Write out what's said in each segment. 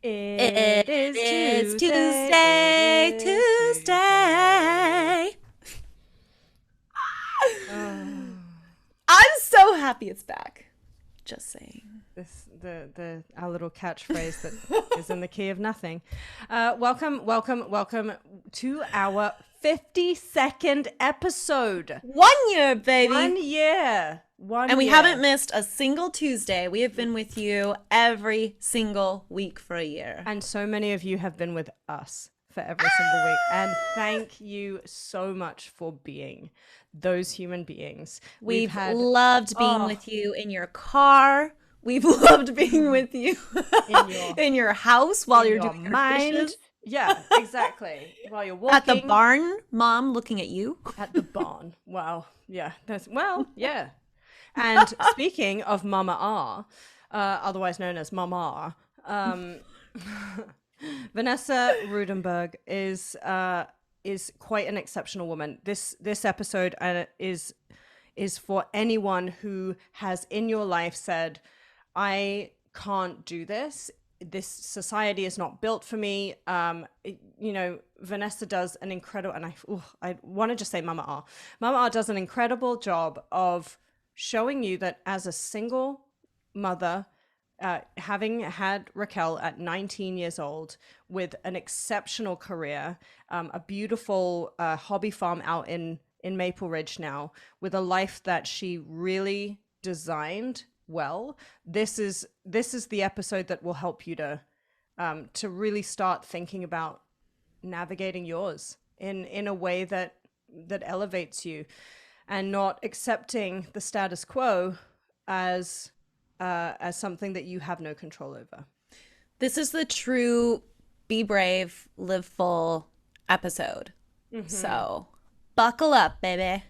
It is Tuesday. I'm so happy it's back. Just saying. Our little catchphrase that is in the key of nothing. Welcome to our 52nd episode. 1 year, baby. 1 year. And we haven't missed a single Tuesday. We have been with you every single week for a year. And so many of you have been with us for every single week. And thank you so much for being those human beings. We've loved being with you in your car. We've loved being with you in your house while you're doing your dishes. Yeah, exactly. While you're walking. At the barn, Mom looking at you. At the barn. Wow. Yeah. Yeah. And speaking of Mama R, otherwise known as Mama R, Vanessa Roodenburg is quite an exceptional woman. This episode is for anyone who has in your life said, I can't do this. This society is not built for me. Vanessa does an incredible, and I want to just say Mama R. Mama R does an incredible job of showing you that as a single mother, having had Raquelle at 19 years old with an exceptional career, a beautiful hobby farm out in Maple Ridge now, with a life that she really designed well, this is the episode that will help you to really start thinking about navigating yours in a way that elevates you, and not accepting the status quo as something that you have no control over. This is the true be brave, live full episode. Mm-hmm. So buckle up, baby.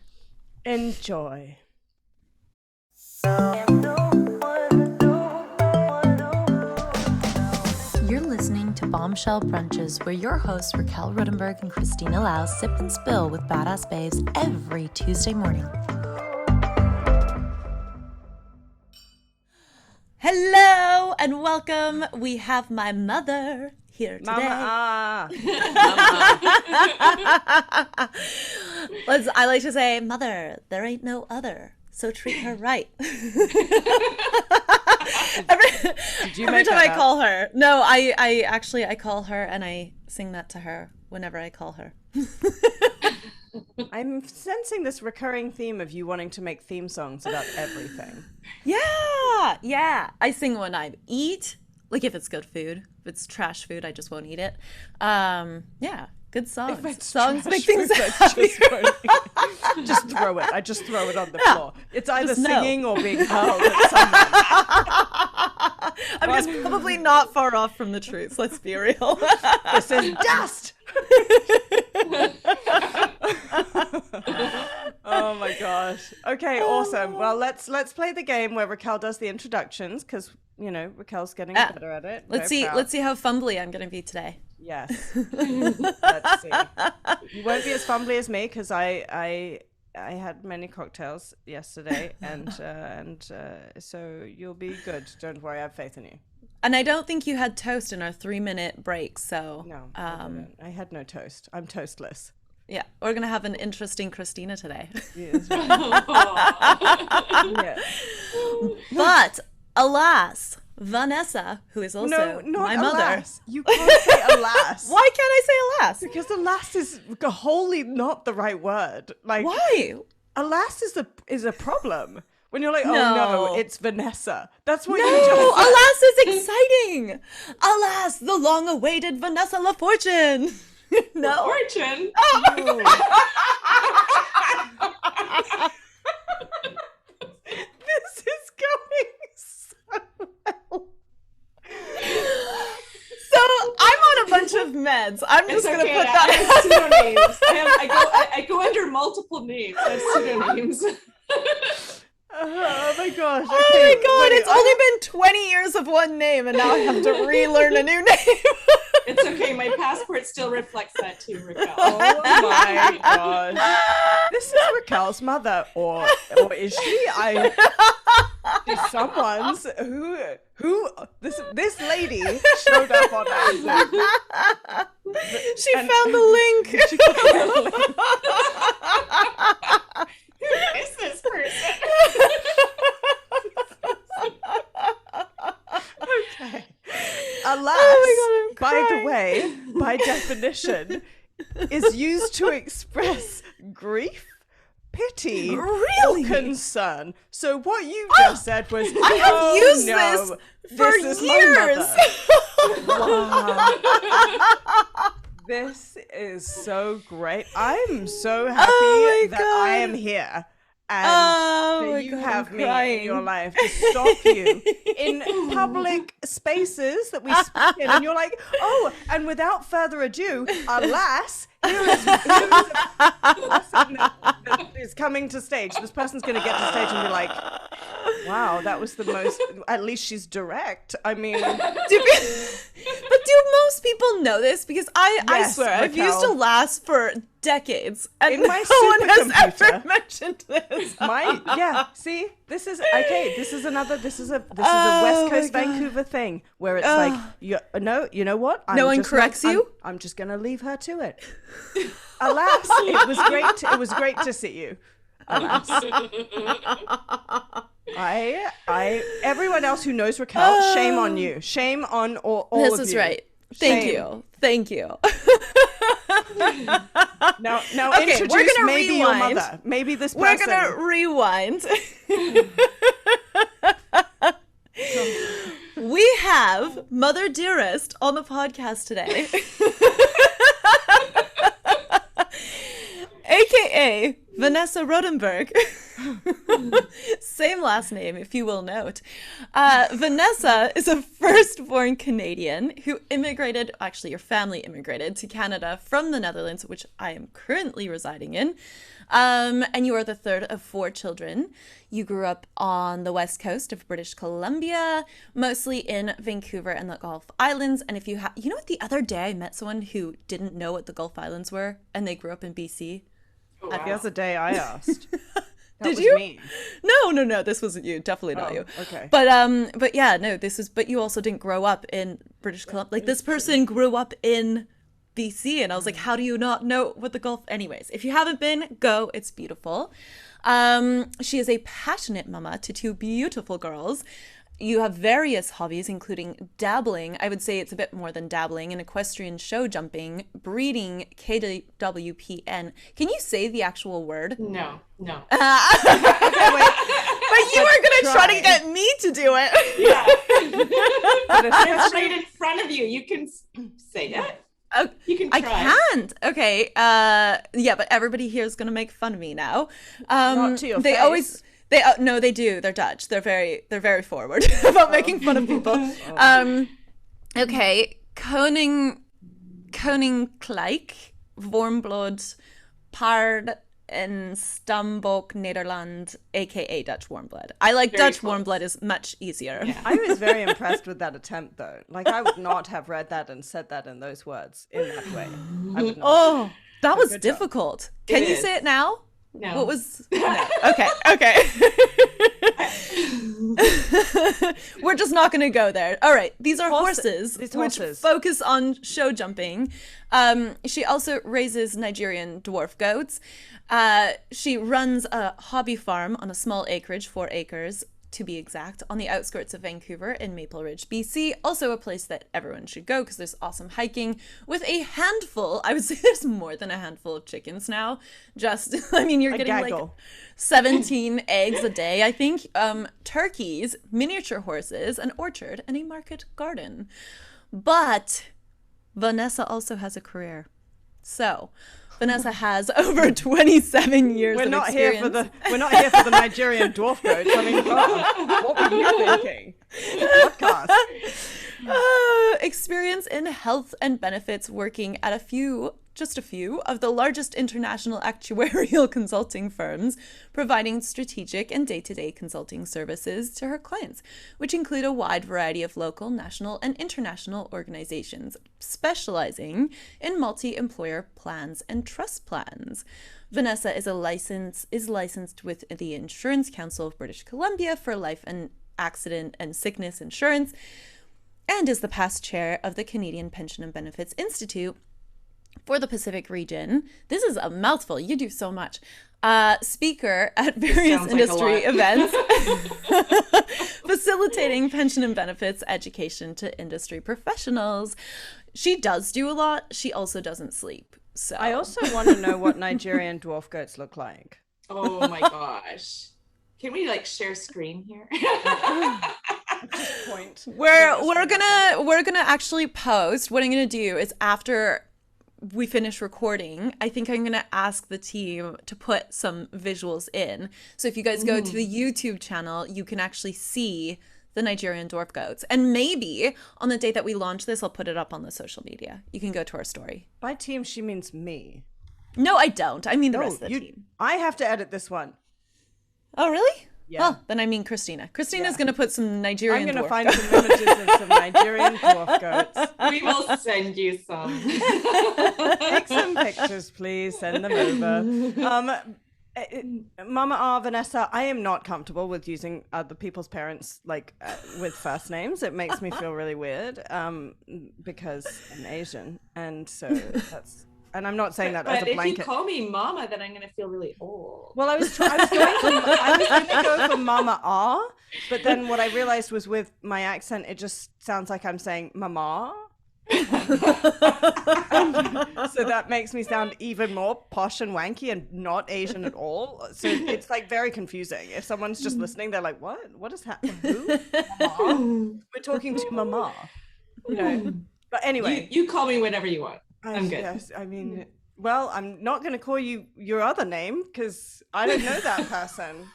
Enjoy. You're listening to Bombshell Brunches, where your hosts Raquelle Roodenburg and Kristina Lau sip and spill with badass babes every Tuesday morning. Hello and welcome. We have my mother here today. Mama. I like to say, Mother, there ain't no other, so treat her right. Every time I call her. No, I call her and I sing that to her whenever I call her. I'm sensing this recurring theme of you wanting to make theme songs about everything. Yeah. I sing when I eat, like if it's good food. If it's trash food, I just won't eat it. Yeah, good songs. Songs make things happy. Just throw it. I just throw it on the floor. It's either singing or being hurled at someone. I'm just probably not far off from the truth. Let's be real. This is dust. Oh my gosh. Okay, awesome. Well, let's play the game where Raquelle does the introductions, because Raquelle's getting better at it. Let's see how fumbly I'm gonna be today. Yes. Let's see. You won't be as fumbly as me, because I had many cocktails yesterday, and so you'll be good. Don't worry, I have faith in you. And I don't think you had toast in our 3-minute break, so no, I had no toast. I'm toastless. Yeah, we're gonna have an interesting Kristina today. Yes, right. Yeah. But alas, Vanessa, who is also my mother. Alas. You can't say alas. Why can't I say alas? Because alas is wholly not the right word. Like, why? Alas is a problem. When you're like, oh no, it's Vanessa. That's what you just said. Alas is exciting. Alas, the long-awaited Vanessa LaFortune. No. Fortune. Oh my God. This is going so well. So I'm on a bunch of meds. I'm just gonna put that as pseudonyms. I go under multiple names as pseudonyms. Oh my gosh. Okay, oh my God, it's only been 20 years of one name and now I have to relearn a new name. It's okay, my passport still reflects that too, Raquelle. Oh my gosh. This is Raquelle's mother, or is she? someone's who this lady showed up on our Zoom. She found the link. Who is this person? Okay. Alas, Oh my God, I'm by the crying. way, by definition, is used to express grief, pity, Really? or concern. So what you just said was, I have used this for is my years. mother. Wow. This is so great. I'm so happy Oh my that I am God. here. And Oh that my you God, have I'm me in crying. your life to stop you in public spaces that we speak in. And you're like, oh, and without further ado, alas, here is a person that is coming to stage. This person's going to get to stage and be like, wow, that was the most, at least she's direct. I mean, But do most people know this? Because I Yes, swear, I've used Raquelle. Alas for decades, and In my no one has supercomputer. ever mentioned this. see, this is okay. This is a Oh West Coast my God. Vancouver thing where it's like, you know what? No one corrects you? I'm just gonna leave her to it. Alas, it was great. It was great to see you. Alas, everyone else who knows Raquelle, shame on you. Shame on all This of is you. right. Shame. Thank you. Now Okay, we're introduce gonna maybe your rewind. mother. Maybe this We're person. gonna rewind. We have Mother Dearest on the podcast today. AKA Vanessa Roodenburg. Same last name, if you will note. Vanessa is a firstborn Canadian who immigrated, actually, your family immigrated to Canada from the Netherlands, which I am currently residing in. And you are the third of 4 children. You grew up on the west coast of British Columbia, mostly in Vancouver and the Gulf Islands. And if you you know what, the other day I met someone who didn't know what the Gulf Islands were, and they grew up in BC. Oh, The other day I asked. Did was you? Me. No, this wasn't you. Definitely not Oh, you. okay. But yeah, no, but you also didn't grow up in British Columbia. Like, this person grew up in BC, and I was like, how do you not know what the Gulf? Anyways, if you haven't been, go. It's beautiful. She is a passionate mama to 2 beautiful girls. You have various hobbies, including dabbling. I would say it's a bit more than dabbling in equestrian show jumping, breeding, KWPN. Can you say the actual word? No. Okay, wait. But you were going to try to get me to do it. Yeah. But It's essentially, right in front of you. You can say that. Oh, You can I try. can't. Okay. Yeah, but everybody here is gonna make fun of me now. Not to your they face. always no, they do. They're Dutch. They're very forward about making fun of people. Okay. Koninklijk Warmbloed Paard in Stamboek, Nederland, aka Dutch warmblood. I like Very Dutch close. warmblood is much easier. Yeah. I was very impressed with that attempt, though. Like, I would not have read that and said that in those words in that way. I would not. Oh, that was good job. difficult. Can you is. say it now? No. What was no. Okay. We're just not going to go there. All right, these are horses, These which horses. focus on show jumping. She also raises Nigerian dwarf goats. She runs a hobby farm on a small acreage, 4 acres to be exact, on the outskirts of Vancouver in Maple Ridge, BC. Also a place that everyone should go because there's awesome hiking with a handful. I would say there's more than a handful of chickens now. Just, I mean, you're getting like gaggle. 17 eggs a day, I think. Turkeys, miniature horses, an orchard, and a market garden. But Vanessa also has a career. So Vanessa has over 27 years We're of not experience. here for the Nigerian dwarf goats. I mean, God, what were you thinking? Podcast. Experience in health and benefits, working at just a few of the largest international actuarial consulting firms, providing strategic and day-to-day consulting services to her clients, which include a wide variety of local, national, and international organizations, specializing in multi-employer plans and trust plans. Vanessa is licensed with the Insurance Council of British Columbia for life and accident and sickness insurance, and is the past chair of the Canadian Pension and Benefits Institute for the Pacific region. This is a mouthful. You do so much. Speaker at various industry events, facilitating pension and benefits education to industry professionals. She does do a lot. She also doesn't sleep. So I also want to know what Nigerian dwarf goats look like. Oh my gosh. Can we like share screen here? Point. We're gonna actually post. What I'm gonna do is after we finish recording, I think I'm gonna ask the team to put some visuals in. So if you guys go to the YouTube channel, you can actually see the Nigerian dwarf goats. And maybe on the day that we launch this, I'll put it up on the social media. You can go to our story. By team, she means me. No, I don't. I mean the rest of the team. I have to edit this one. Oh, really? Yeah. Well, then I mean Kristina. Kristina's going to put some Nigerian I'm going to dwarf find goats. some images of some Nigerian dwarf goats. We will send you some. Take some pictures, please. Send them over. Mama R, Vanessa, I am not comfortable with using other people's parents with first names. It makes me feel really weird because I'm Asian, and so that's. And I'm not saying that as a blanket. But if you call me Mama, then I'm going to feel really old. Well, I was going to go for Mama R, but then what I realized was with my accent, it just sounds like I'm saying Mama. So that makes me sound even more posh and wanky and not Asian at all. So it's like very confusing. If someone's just listening, they're like, "What? What is happening? Who? Mama? We're talking to Mama." You know. But anyway, you call me whatever you want. I'm good. Yes, I mean, well, I'm not going to call you your other name because I don't know that person.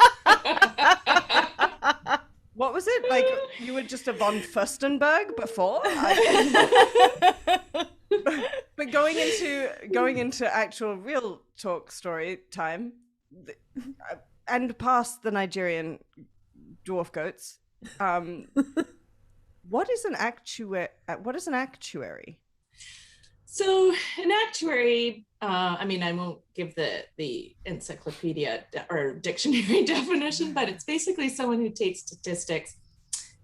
What was it? Like you were just a von Furstenberg before? But going into actual real talk story time, and past the Nigerian dwarf goats, what is an actuary? So an actuary, I mean, I won't give the encyclopedia or dictionary definition, but it's basically someone who takes statistics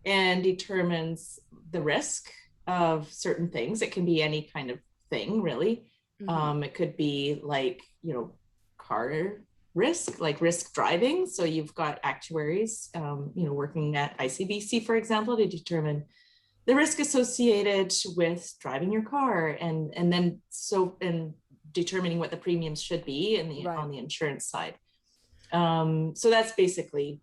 and determines the risk of certain things. It can be any kind of thing, really. Mm-hmm. It could be like, car risk, like risk driving. So you've got actuaries, working at ICBC, for example, to determine the risk associated with driving your car and determining what the premiums should be on the insurance side. So that's basically,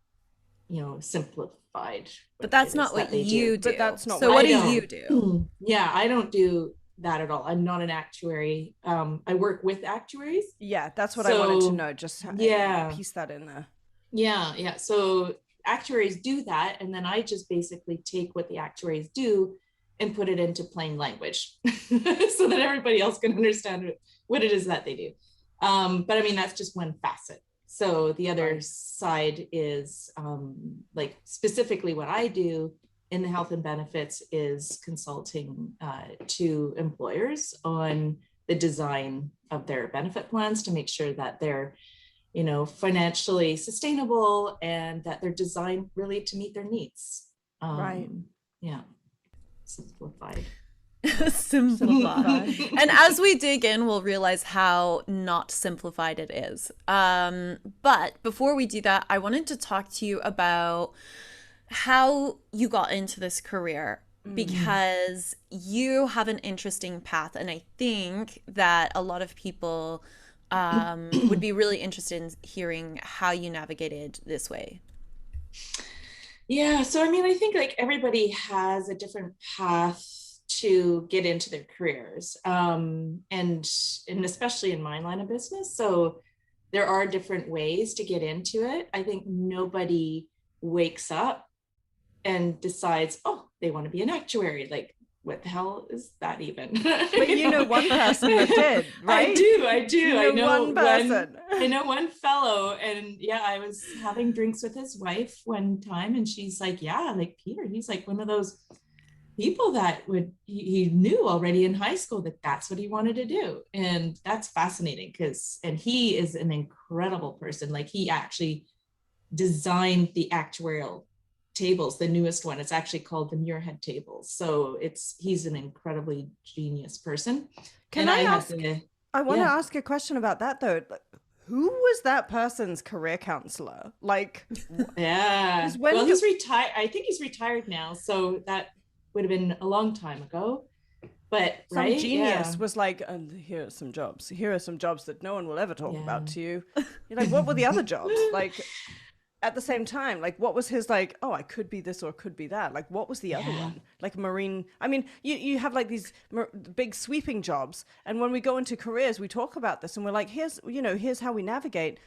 simplified. But that's not what you do. But that's not. So what do you do? Yeah, I don't do that at all. I'm not an actuary. I work with actuaries. Yeah, that's what I wanted to know. Just piece that in there. Yeah. So actuaries do that, and then I just basically take what the actuaries do and put it into plain language so that everybody else can understand what it is that they do. But I mean, that's just one facet. So the other side is like specifically what I do in the health and benefits is consulting to employers on the design of their benefit plans to make sure that they're financially sustainable and that they're designed really to meet their needs. Right. Yeah. Simplified. Simplified. And as we dig in, we'll realize how not simplified it is. But before we do that, I wanted to talk to you about how you got into this career, because you have an interesting path. And I think that a lot of people would be really interested in hearing how you navigated this way. Yeah, so I mean, I think like everybody has a different path to get into their careers, and especially in my line of business. So there are different ways to get into it. I think nobody wakes up and decides, oh, they want to be an actuary. Like, what the hell is that even? But you know one person that did, right? I do. You know one person. I know one fellow, and yeah, I was having drinks with his wife one time, and she's like, yeah, like Peter, he's like one of those people that he knew already in high school that that's what he wanted to do. And that's fascinating and he is an incredible person. Like he actually designed the actuarial tables, the newest one. It's actually called the Muirhead tables. So he's an incredibly genius person. I want to ask a question about that though. Who was that person's career counselor? Like, yeah. Well, he's retired. I think he's retired now. So that would have been a long time ago. But some genius was like, here are some jobs. Here are some jobs that no one will ever talk about to you. You're like, what were the other jobs? Like, at the same time, like, what was his, like, oh, I could be this or could be that. Like, what was the other one? Like marine. I mean, you have like these big sweeping jobs. And when we go into careers, we talk about this and we're like, here's how we navigate.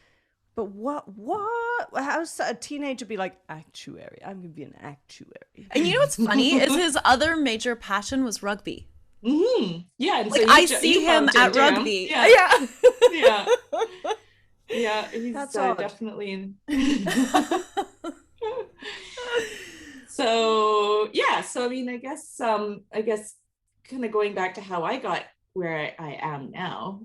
But what? How's a teenager be like, actuary? I'm going to be an actuary. And you know what's funny is his other major passion was rugby. Mm-hmm. Yeah. Like, so I see him at rugby. Yeah. Yeah. Yeah, he's definitely so I mean, I guess kind of going back to how I got where I am now.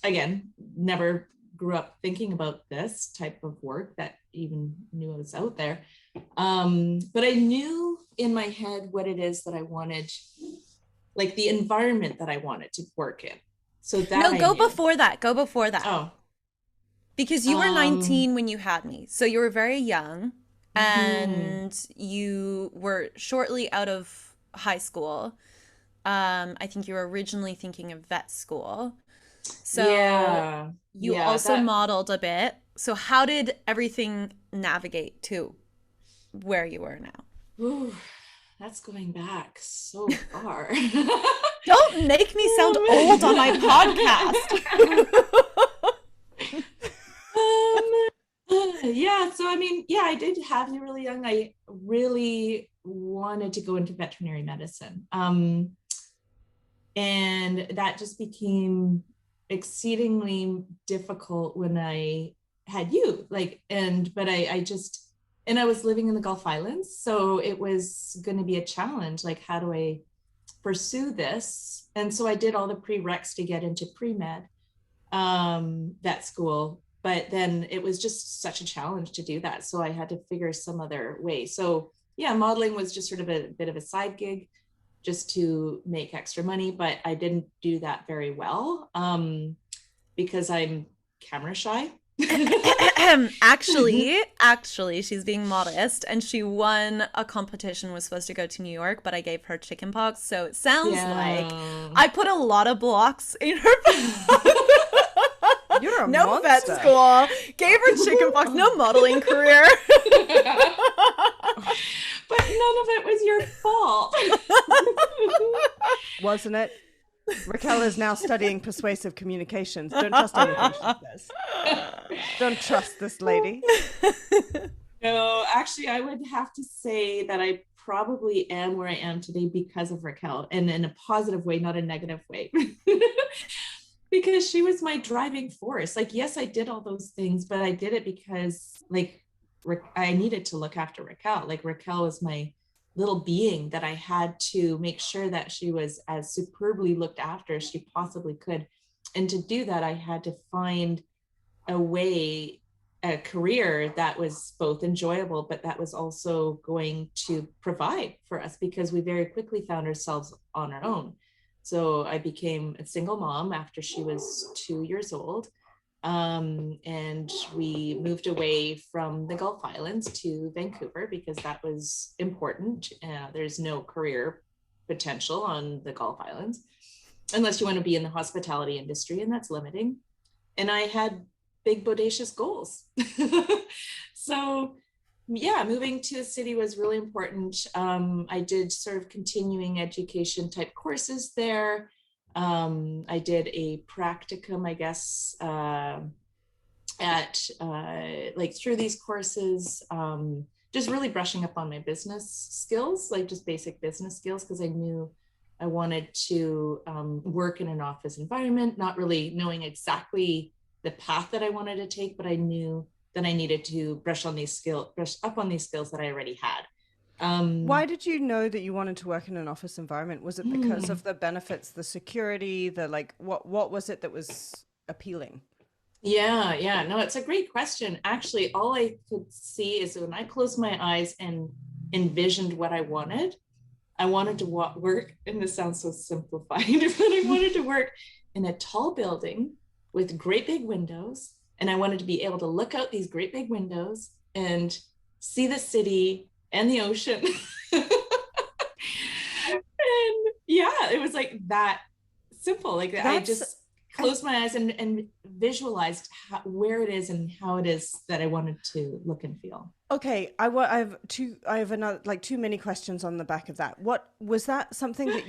Again, never grew up thinking about this type of work, that even knew it was out there. But I knew in my head what it is that I wanted, like the environment that I wanted to work in. So that Go before that. Oh. Because you were 19 when you had me. So you were very young and you were shortly out of high school. I think you were originally thinking of vet school. So you also modeled a bit. So how did everything navigate to where you were now? Ooh, that's going back so far. Don't make me sound old on my podcast. So I mean, I did have you really young. I really wanted to go into veterinary medicine. And that just became exceedingly difficult when I had you. But I was living in the Gulf Islands, so it was going to be a challenge. Like, how do I pursue this? And so I did all the prereqs to get into pre-med vet school. But then it was just such a challenge to do that. So I had to figure some other way. So modeling was just sort of a bit of a side gig just to make extra money. But I didn't do that very well because I'm camera shy. Actually, she's being modest, and she won a competition, was supposed to go to New York, but I gave her chicken pox. So it sounds like I put a lot of blocks in her. You're a no monster. Vet school, gave her chicken pox, no modeling career. But none of it was your fault. Wasn't it? Raquelle is now studying persuasive communications. Don't trust anything she says. Don't trust this lady. No, actually, I would have to say that I probably am where I am today because of Raquelle, and in a positive way, not a negative way. Because she was my driving force. Like, yes, I did all those things, but I did it because I needed to look after Raquelle. Like, Raquelle was my little being that I had to make sure that she was as superbly looked after as she possibly could. And to do that, I had to find a career that was both enjoyable, but that was also going to provide for us, because we very quickly found ourselves on our own. So I became a single mom after she was 2 years old. And we moved away from the Gulf Islands to Vancouver because that was important. There's no career potential on the Gulf Islands unless you want to be in the hospitality industry, and that's limiting. And I had big bodacious goals. So moving to a city was really important. I did sort of continuing education type courses there. I did a practicum, I guess, through these courses, just really brushing up on my business skills, like just basic business skills, because I knew I wanted to work in an office environment, not really knowing exactly the path that I wanted to take, but I knew that I needed to brush up on these skills that I already had. Why did you know that you wanted to work in an office environment? Was it because of the benefits, the security, what was it that was appealing? Yeah. No, it's a great question. Actually, all I could see is when I closed my eyes and envisioned what I wanted to work, and this sounds so simplified, but I wanted to work in a tall building with great big windows. And I wanted to be able to look out these great big windows and see the city and the ocean. And yeah, it was like that simple. Like I That's just closed my eyes and visualized where it is and how it is that I wanted to look and feel. okay. I have another, like, too many questions on the back of that. What was that, something that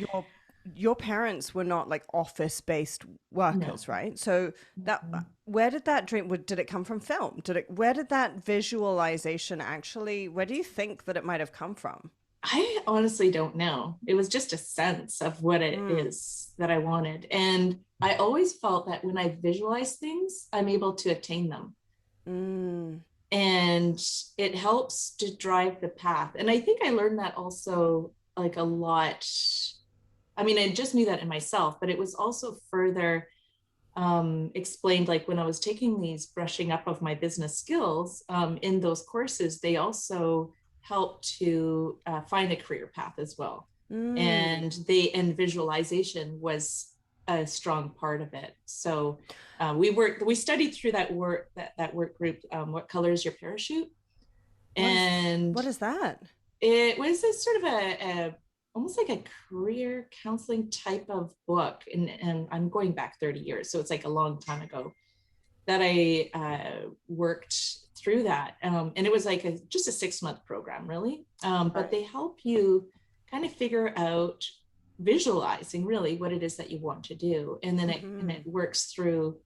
your parents were not like office based No. workers, right? So that, where did that dream, did it come from film? Where did that visualization actually, where do you think that it might have come from? I honestly don't know. It was just a sense of what it Mm, is that I wanted. And I always felt that when I visualize things, I'm able to attain them. mm, And it helps to drive the path. And I think I learned that also like a lot. I mean, I just knew that in myself, but it was also further explained, like when I was taking these brushing up of my business skills in those courses, they also help to find a career path as well. mm. And visualization was a strong part of it. So we studied through that work group, What Color is Your Parachute? What is And what is that? it was a sort of a almost like a career counseling type of book. And I'm going back 30 years, so it's like a long time ago that I worked through that. And it was like just a 6-month program, really. But Right. they help you kind of figure out visualizing really what it is that you want to do. And then Mm-hmm. it works through,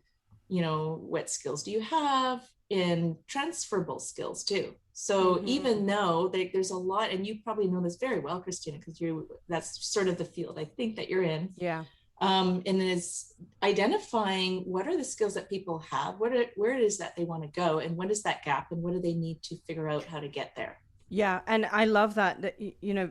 what skills do you have, and transferable skills too. So Mm-hmm. even though there's a lot, and you probably know this very well, Kristina, because that's sort of the field I think that you're in, Yeah. and is identifying what are the skills that people have, where it is that they want to go, and what is that gap, and what do they need to figure out how to get there. Yeah, and I love that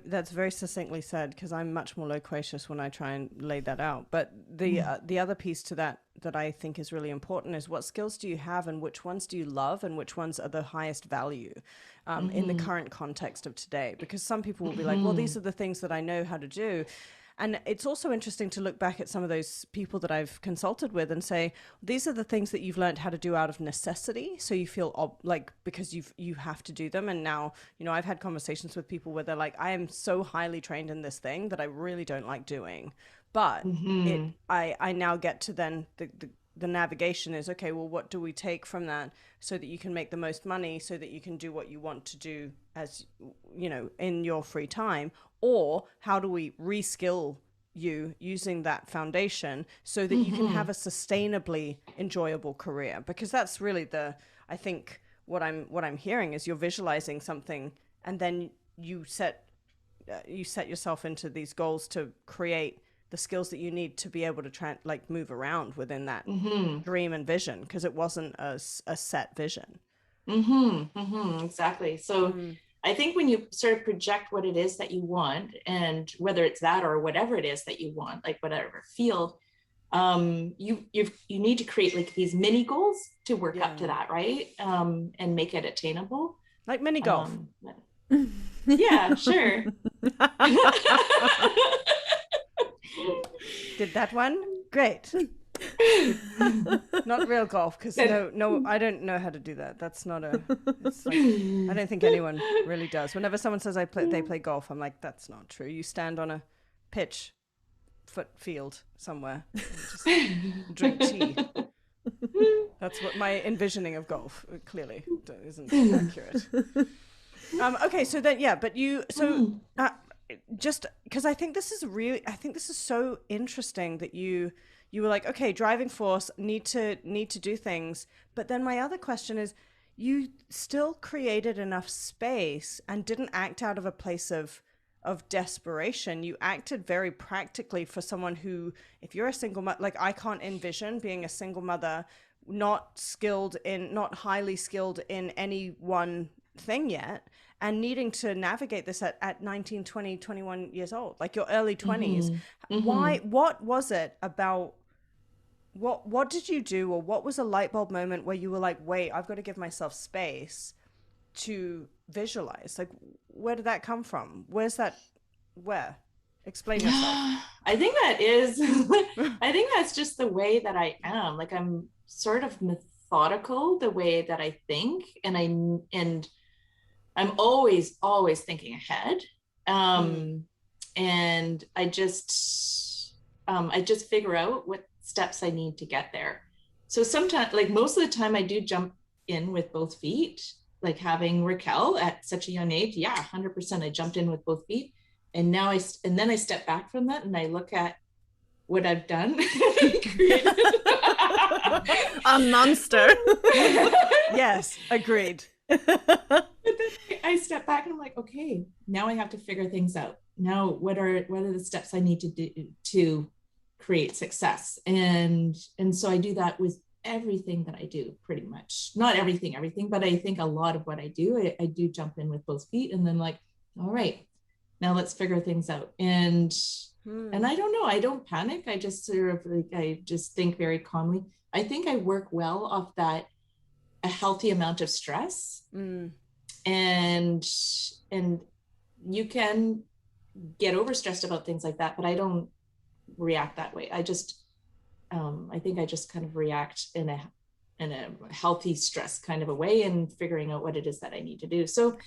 that's very succinctly said, because I'm much more loquacious when I try and lay that out. But the other piece to that I think is really important is, what skills do you have, and which ones do you love, and which ones are the highest value in the Mm-hmm. current context of today? Because some people will be like, well, Mm-hmm. these are the things that I know how to do. And it's also interesting to look back at some of those people that I've consulted with and say, these are the things that you've learned how to do out of necessity. So you feel like, because you have to do them. And now, I've had conversations with people where they're like, I am so highly trained in this thing that I really don't like doing. But Mm-hmm. I now get to then the navigation is, okay, well, what do we take from that so that you can make the most money, so that you can do what you want to do, as in your free time? Or how do we reskill you using that foundation so that you can Mm-hmm. have a sustainably enjoyable career? Because that's really I think what I'm hearing is, you're visualizing something, and then you set yourself into these goals to create the skills that you need to be able to move around within that Mm-hmm. dream and vision, because it wasn't a set vision. Mm-hmm. Mm-hmm. Exactly. So Mm, I think when you sort of project what it is that you want, and whether it's that or whatever it is that you want, like whatever field, you need to create like these mini goals to work up to yeah, that, right? And make it attainable. like mini golf. Um, yeah, sure. Did that one great. Did Not real golf, because That- no, I don't know how to do that. That's not a. It's like, I don't think anyone really does. Whenever someone says they play golf, I'm like, that's not true. You stand on a pitch foot field somewhere and just drink tea. That's what my envisioning of golf clearly isn't accurate. Okay, so then, yeah, but just because I think this is so interesting that you were like, okay, driving force, need to do things. But then my other question is, you still created enough space and didn't act out of a place of desperation. You acted very practically for someone who, if you're a single mother, like, I can't envision being a single mother, not highly skilled in any one thing yet, and needing to navigate this at 19, 20, 21 years old, like your early 20s. Mhm. Why, Mhm. what was it about what did you do, or what was a light bulb moment where you were like, wait, I've got to give myself space to visualize? Like, where did that come from? Where? Explain yourself. I think that is, I think that's just the way that I am. Like, I'm sort of methodical the way that I think, and I'm always thinking ahead. And I just figure out what steps I need to get there. So sometimes, like most of the time, I do jump in with both feet. Like having Raquelle at such a young age, yeah, 100%. I jumped in with both feet, and then I step back from that and I look at what I've done. A monster. Yes, agreed. But then I step back and I'm like, okay, now I have to figure things out. Now, what are the steps I need to do to create success? And so I do that with everything that I do, pretty much. Not everything, but I think a lot of what I do, I do jump in with both feet, and then like, all right, now let's figure things out. And I don't know, I don't panic. I just sort of like, I just think very calmly. I think I work well off that, a healthy amount of stress. And you can get overstressed about things like that, but I don't react that way. I think I just kind of react in a healthy stress kind of a way, and figuring out what it is that I need to do. So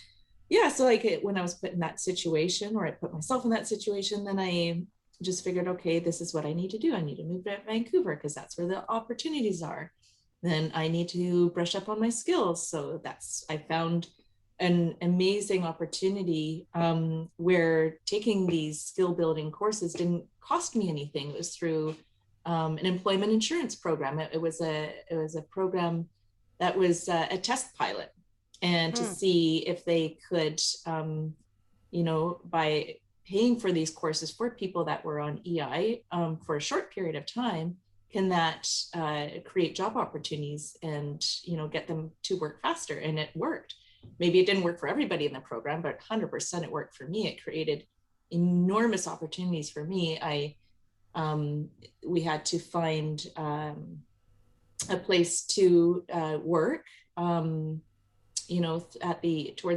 yeah, so like when I was put in that situation, or I put myself in that situation, then I just figured, okay, this is what I need to do. I need to move to Vancouver because that's where the opportunities are. Then I need to brush up on my skills. So I found an amazing opportunity where taking these skill building courses didn't cost me anything. It was through an employment insurance program. It was a program that was a test pilot, and to see if they could, by paying for these courses for people that were on EI for a short period of time, can that create job opportunities and, get them to work faster? And it worked. Maybe it didn't work for everybody in the program, but 100% it worked for me. It created enormous opportunities for me. We had to find a place to work, towards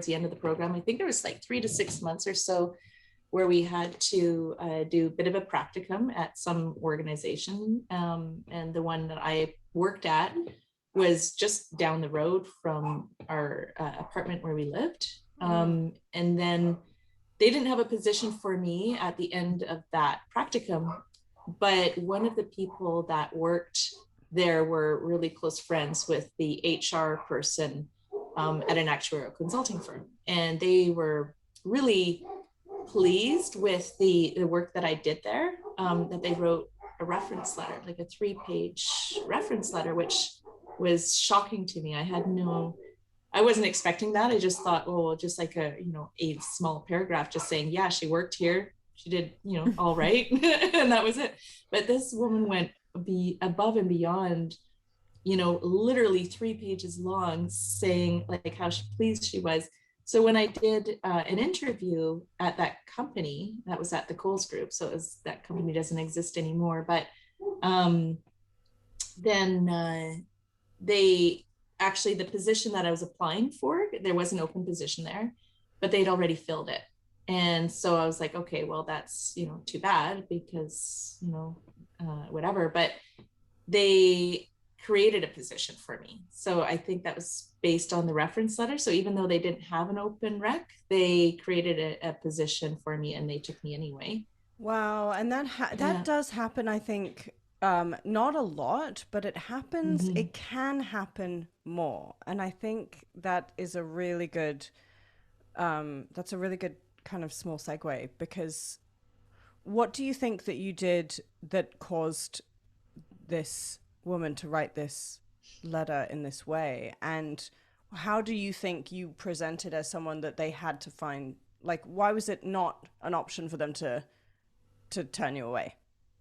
the end of the program. I think there was like 3 to 6 months or so where we had to do a bit of a practicum at some organization. And the one that I worked at was just down the road from our apartment where we lived. And then they didn't have a position for me at the end of that practicum, but one of the people that worked there were really close friends with the HR person at an actuarial consulting firm. And they were really pleased with the work that I did there, that they wrote a reference letter, like a 3-page reference letter, which was shocking to me. I wasn't expecting that. I just thought, just like a small paragraph just saying, yeah, she worked here, she did, all right. And that was it. But this woman went above and beyond, literally 3 pages long, saying like how pleased she was. So when I did an interview at that company, that was at the Coles Group, so that company doesn't exist anymore, but then they actually, the position that I was applying for, there was an open position there, but they'd already filled it. And so I was like, okay, well, that's, too bad, because, whatever, but they created a position for me. So I think that was based on the reference letter. So even though they didn't have an open rec, they created a position for me, and they took me anyway. Wow. And that does happen, I think, not a lot, but it happens. It can happen more. And I think that is a really good, that's a really good kind of small segue, because what do you think that you did that caused this woman to write this letter in this way? And how do you think you presented as someone that they had to find, like, why was it not an option for them to turn you away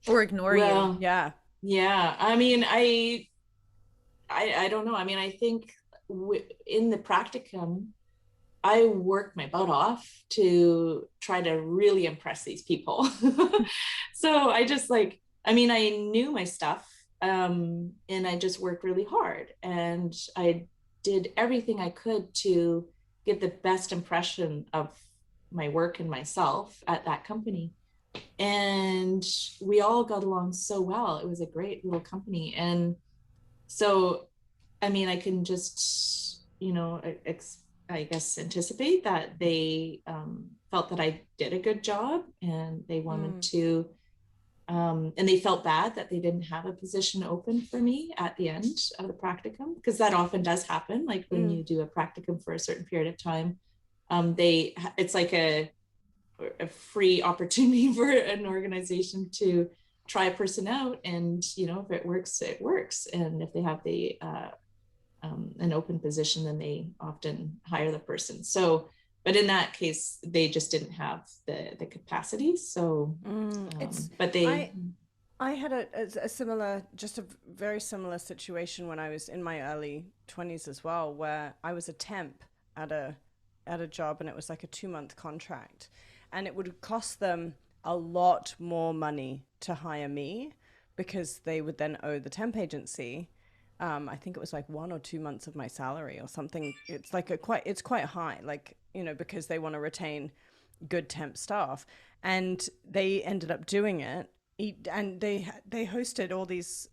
or ignore you? Yeah. I mean, I don't know. I mean, I think in the practicum, I worked my butt off to try to really impress these people. So I just I knew my stuff. And I just worked really hard, and I did everything I could to give the best impression of my work and myself at that company. And we all got along so well. It was a great little company. And so, I mean, I can just, I guess anticipate that they felt that I did a good job, and they wanted to, and they felt bad that they didn't have a position open for me at the end of the practicum, because that often does happen. Like when you do a practicum for a certain period of time, it's like a free opportunity for an organization to try a person out, and if it works, it works, and if they have the an open position, then they often hire the person. So, but in that case, they just didn't have the capacity. So, but they. I had a similar, just a very similar situation when I was in my early 20s as well, where I was a temp at a job, and it was like a 2-month contract, and it would cost them a lot more money to hire me because they would then owe the temp agency. I think it was like 1 or 2 months of my salary or something. It's like it's quite high, like, because they want to retain good temp staff, and they ended up doing it. And they hosted all these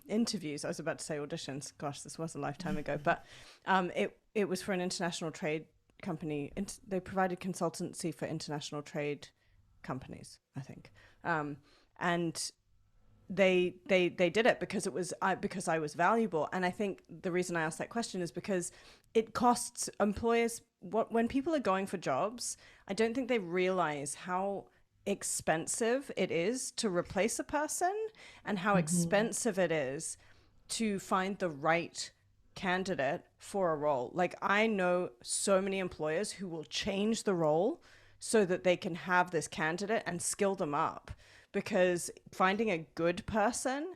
interviews. I was about to say auditions. Gosh, this was a lifetime ago. But it was for an international trade company. They provided consultancy for international trade companies, I think. And they did it because because I was valuable. And I think the reason I asked that question is because it costs employers, when people are going for jobs, I don't think they realize how expensive it is to replace a person, and how expensive it is to find the right candidate for a role. Like, I know so many employers who will change the role so that they can have this candidate and skill them up, because finding a good person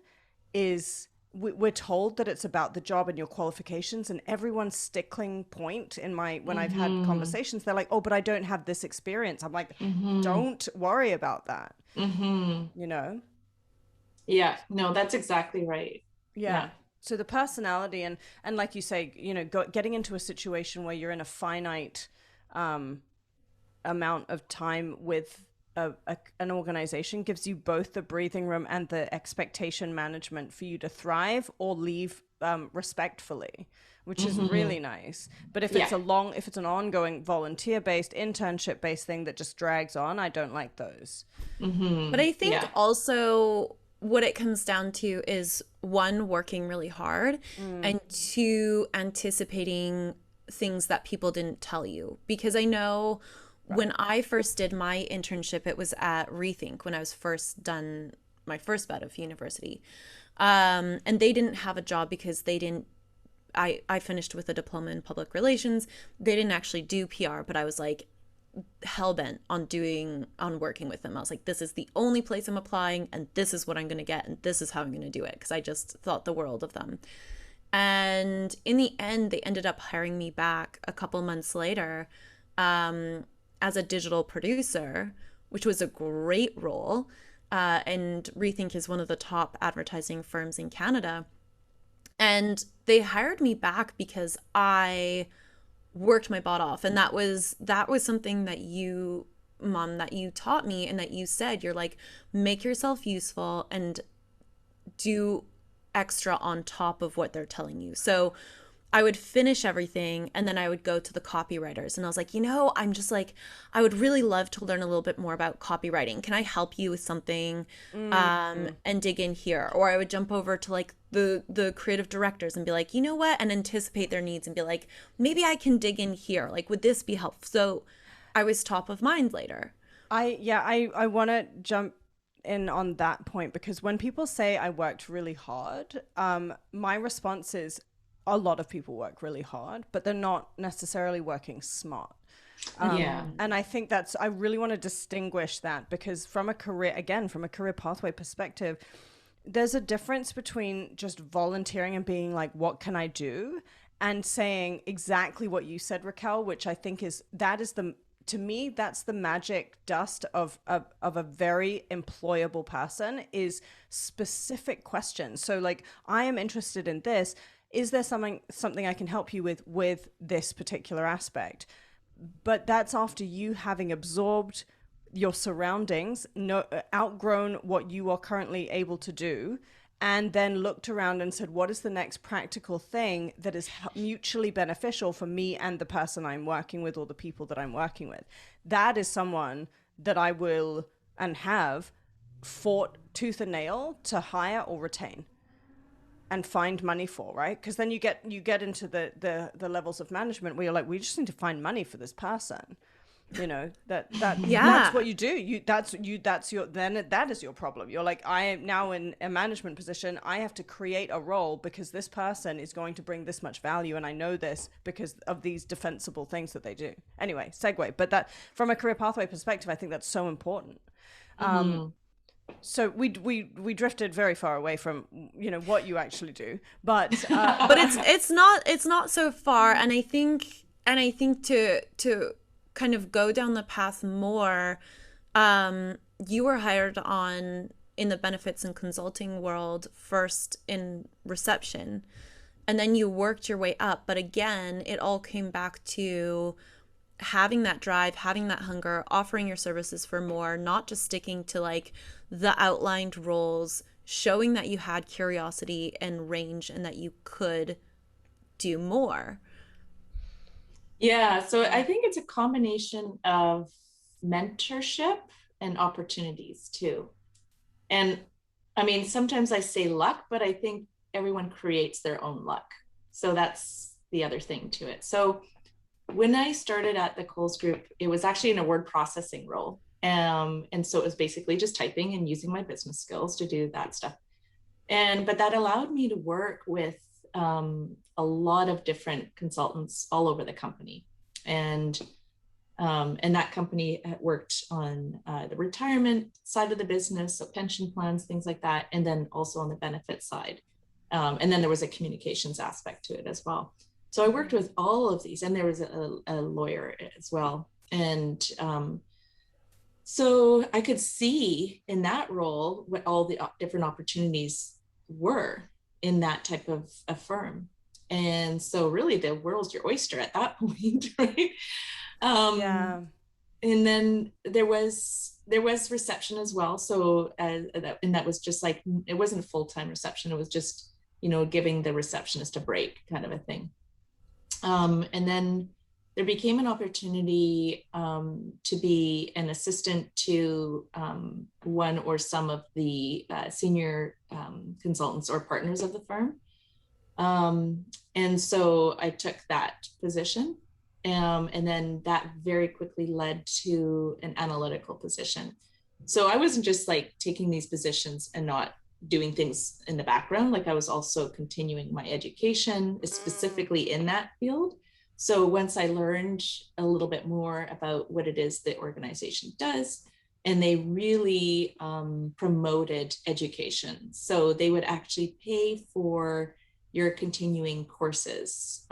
is, we're told that it's about the job and your qualifications, and everyone's stickling point when I've had conversations, they're like, oh, but I don't have this experience. I'm like, don't worry about that. Yeah, no, that's exactly right. Yeah. So the personality and like you say, getting into a situation where you're in a finite amount of time with an organization gives you both the breathing room and the expectation management for you to thrive or leave respectfully, which is really nice. But if it's if it's an ongoing volunteer-based, internship-based thing that just drags on, I don't like those. But I think also what it comes down to is, one, working really hard, and two, anticipating things that people didn't tell you. Because I know when I first did my internship, it was at Rethink, when I was first done my first bit of university. And they didn't have a job because they didn't, I finished with a diploma in public relations. They didn't actually do PR, but I was like hell-bent on working with them. I was like, this is the only place I'm applying, and this is what I'm going to get, and this is how I'm going to do it, because I just thought the world of them. And in the end, they ended up hiring me back a couple months later, as a digital producer, which was a great role. And Rethink is one of the top advertising firms in Canada. And they hired me back because I worked my butt off. And that was something that you, Mom, that you taught me, and that you said, you're like, make yourself useful and do extra on top of what they're telling you. So I would finish everything, and then I would go to the copywriters, and I was like, I'm just like, I would really love to learn a little bit more about copywriting. Can I help you with something, and dig in here? Or I would jump over to like the creative directors and be like, you know what? And anticipate their needs and be like, maybe I can dig in here. Like, would this be helpful? So I was top of mind later. I want to jump in on that point, because when people say I worked really hard, my response is, a lot of people work really hard, but they're not necessarily working smart. And I think I really want to distinguish that, because from a career pathway perspective, there's a difference between just volunteering and being like, what can I do? And saying exactly what you said, Raquelle, which I think is the to me, that's the magic dust of a very employable person, is specific questions. So like, I am interested in this. Is there something I can help you with this particular aspect? But that's after you having absorbed your surroundings, outgrown what you are currently able to do, and then looked around and said, what is the next practical thing that is mutually beneficial for me and the person I'm working with, or the people that I'm working with? That is someone that I will and have fought tooth and nail to hire or retain and find money for, right? Because then you get into the levels of management where you're like, we just need to find money for this person. You know, that's what you do. That is your problem. You're like, I am now in a management position. I have to create a role because this person is going to bring this much value, and I know this because of these defensible things that they do. Anyway, segue. But that, from a career pathway perspective, I think that's so important. So we drifted very far away from, you know, what you actually do, but it's not so far. And I think to kind of go down the path more, you were hired on in the benefits and consulting world first in reception, and then you worked your way up. But again, it all came back to having that drive, having that hunger, offering your services for more, not just sticking to like the outlined roles, showing that you had curiosity and range and that you could do more. Yeah, so I think it's a combination of mentorship and opportunities too. And I mean, sometimes I say luck, but I think everyone creates their own luck. So that's the other thing to it. So when I started at the Coles Group, it was actually in a word processing role. And so it was basically just typing and using my business skills to do that stuff. But that allowed me to work with a lot of different consultants all over the company. And that company had worked on the retirement side of the business, so pension plans, things like that, and then also on the benefit side. And then there was a communications aspect to it as well. So I worked with all of these, and there was a lawyer as well. And so I could see in that role what all the different opportunities were in that type of a firm. And so really the world's your oyster at that point, right? yeah. And then there was reception as well. So and that was just like, it wasn't a full-time reception. It was just, you know, giving the receptionist a break kind of a thing. And then there became an opportunity to be an assistant to one or some of the senior consultants or partners of the firm. And so I took that position. And then that very quickly led to an analytical position. So I wasn't just like taking these positions and not doing things in the background. Like I was also continuing my education, specifically in that field. So once I learned a little bit more about what it is the organization does, and they really promoted education. So they would actually pay for your continuing courses,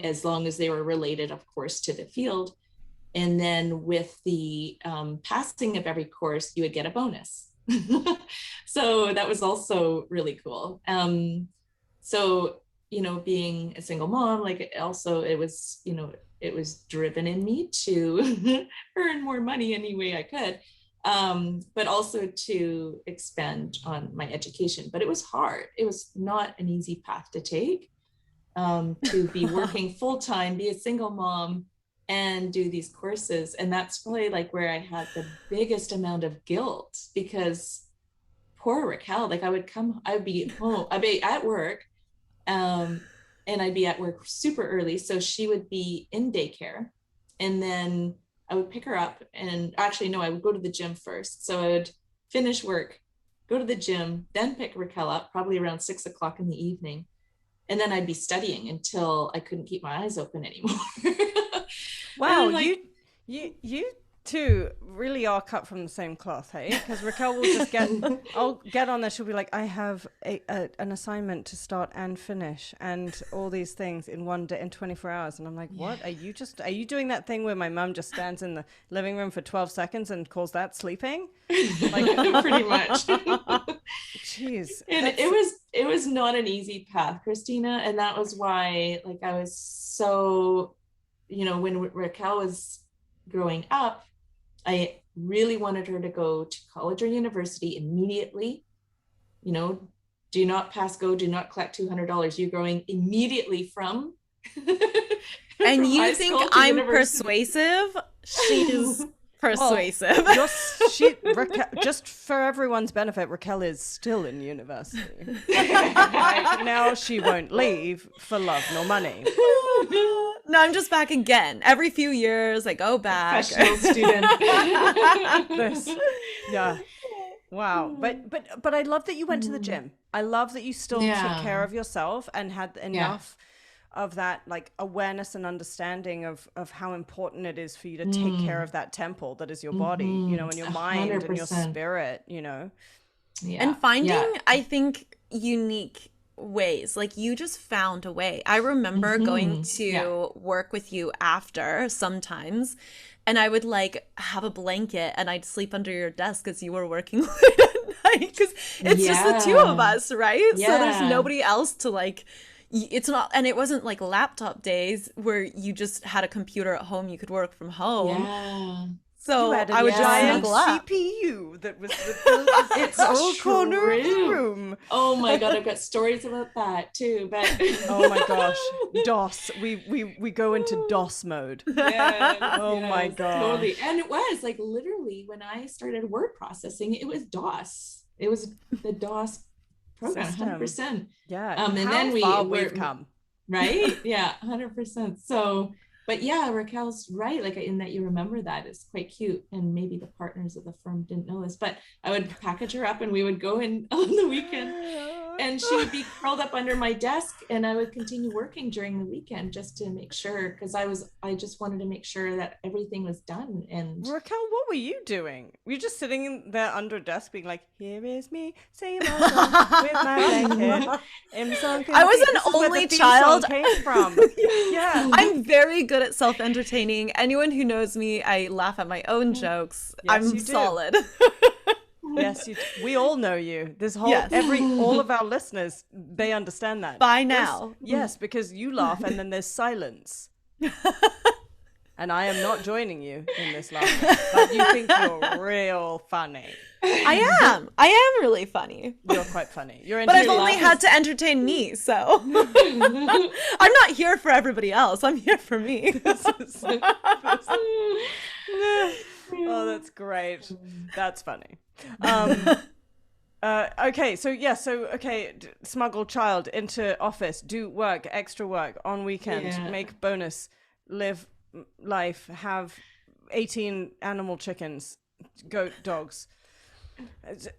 as long as they were related, of course, to the field. And then with the passing of every course, you would get a bonus. So that was also really cool. So, you know, being a single mom, like also it was, you know, it was driven in me to earn more money any way I could, but also to expand on my education. But it was hard. It was not an easy path to take, to be working full-time, be a single mom, and do these courses. And that's probably like where I had the biggest amount of guilt, because poor Raquelle, like I'd be home, I'd be at work, and I'd be at work super early. So she would be in daycare, and then I would pick her up, and actually, no, I would go to the gym first. So I would finish work, go to the gym, then pick Raquelle up probably around 6 o'clock in the evening. And then I'd be studying until I couldn't keep my eyes open anymore. Wow, like, you two really are cut from the same cloth, hey? Because Raquelle will just I'll get on there. She'll be like, I have an assignment to start and finish and all these things in one day, in 24 hours. And I'm like, what? Are you doing that thing where my mum just stands in the living room for 12 seconds and calls that sleeping? Like, pretty much. Jeez. And it was not an easy path, Kristina. And that was why, like, I was so, when Raquelle was growing up, I really wanted her to go to college or university immediately. Do not pass go, do not collect $200. You're going immediately from and from you think I'm persuasive? She's persuasive. Well, just for everyone's benefit, Raquelle is still in university. Like, now she won't leave for love nor money. No, I'm just back again. Every few years, I go back. Professional student. Yeah. Wow. But I love that you went to the gym. I love that you still took care of yourself and had enough of that, like, awareness and understanding of how important it is for you to take care of that temple that is your body, and your mind 100%. And your spirit, Yeah. And finding, I think, unique ways. Like, you just found a way. I remember going to work with you after sometimes, and I would like have a blanket and I'd sleep under your desk as you were working late at night, because it's just the two of us, right? So there's nobody else to like, it's not, and it wasn't like laptop days where you just had a computer at home, you could work from home. So I would just snuggle up. CPU that was its whole corner of the room. Oh my God, I've got stories about that too. But oh my gosh, DOS. We go into DOS mode. Oh my God. Totally. And it was like literally when I started word processing, it was DOS. It was the DOS program, 100%. Yeah. And how then far we've come. Right? Yeah, 100%. So. But yeah, Raquelle's right, like in that you remember that. It's quite cute. And maybe the partners of the firm didn't know this, but I would package her up and we would go in on the weekend and she would be curled up under my desk and I would continue working during the weekend just to make sure, because I just wanted to make sure that everything was done. And Raquelle, what were you doing? Were you just sitting there under a desk being like, here is me, singing my song with my blanket. I was an only child. Came from. Yeah. I'm very good at self-entertaining. Anyone who knows me, I laugh at my own jokes. Yes, I'm solid. Yes, we all know you. This whole all of our listeners, they understand that by now. Yes, because you laugh and then there's silence. And I am not joining you in this laughter, but you think you're real funny. I am really funny. You're quite funny. But I've only had to entertain me, so I'm not here for everybody else. I'm here for me. Oh, that's great. That's funny. Okay, smuggle child into office, do work, extra work on weekend, make bonus, live life, have 18 animal chickens, goat, dogs.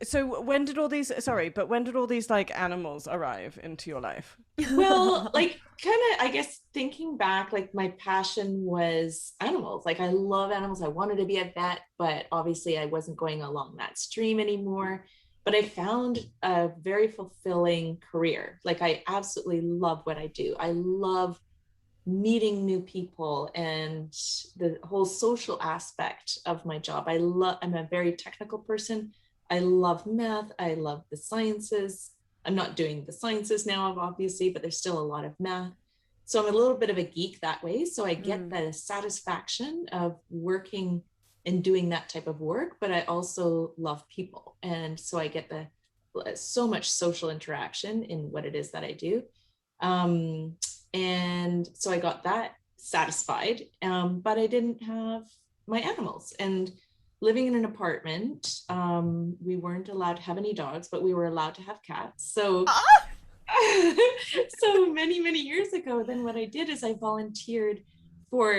So when did all these like animals arrive into your life? Well, like kind of, I guess thinking back, like my passion was animals. Like I love animals. I wanted to be a vet, but obviously I wasn't going along that stream anymore. But I found a very fulfilling career. Like I absolutely love what I do. I love meeting new people and the whole social aspect of my job. I'm a very technical person. I love math. I love the sciences. I'm not doing the sciences now, obviously, but there's still a lot of math. So I'm a little bit of a geek that way. So I get the satisfaction of working and doing that type of work, but I also love people. And so I get so much social interaction in what it is that I do. And so I got that satisfied, but I didn't have my animals. And living in an apartment, we weren't allowed to have any dogs, but we were allowed to have cats. So, so many years ago, then what I did is I volunteered for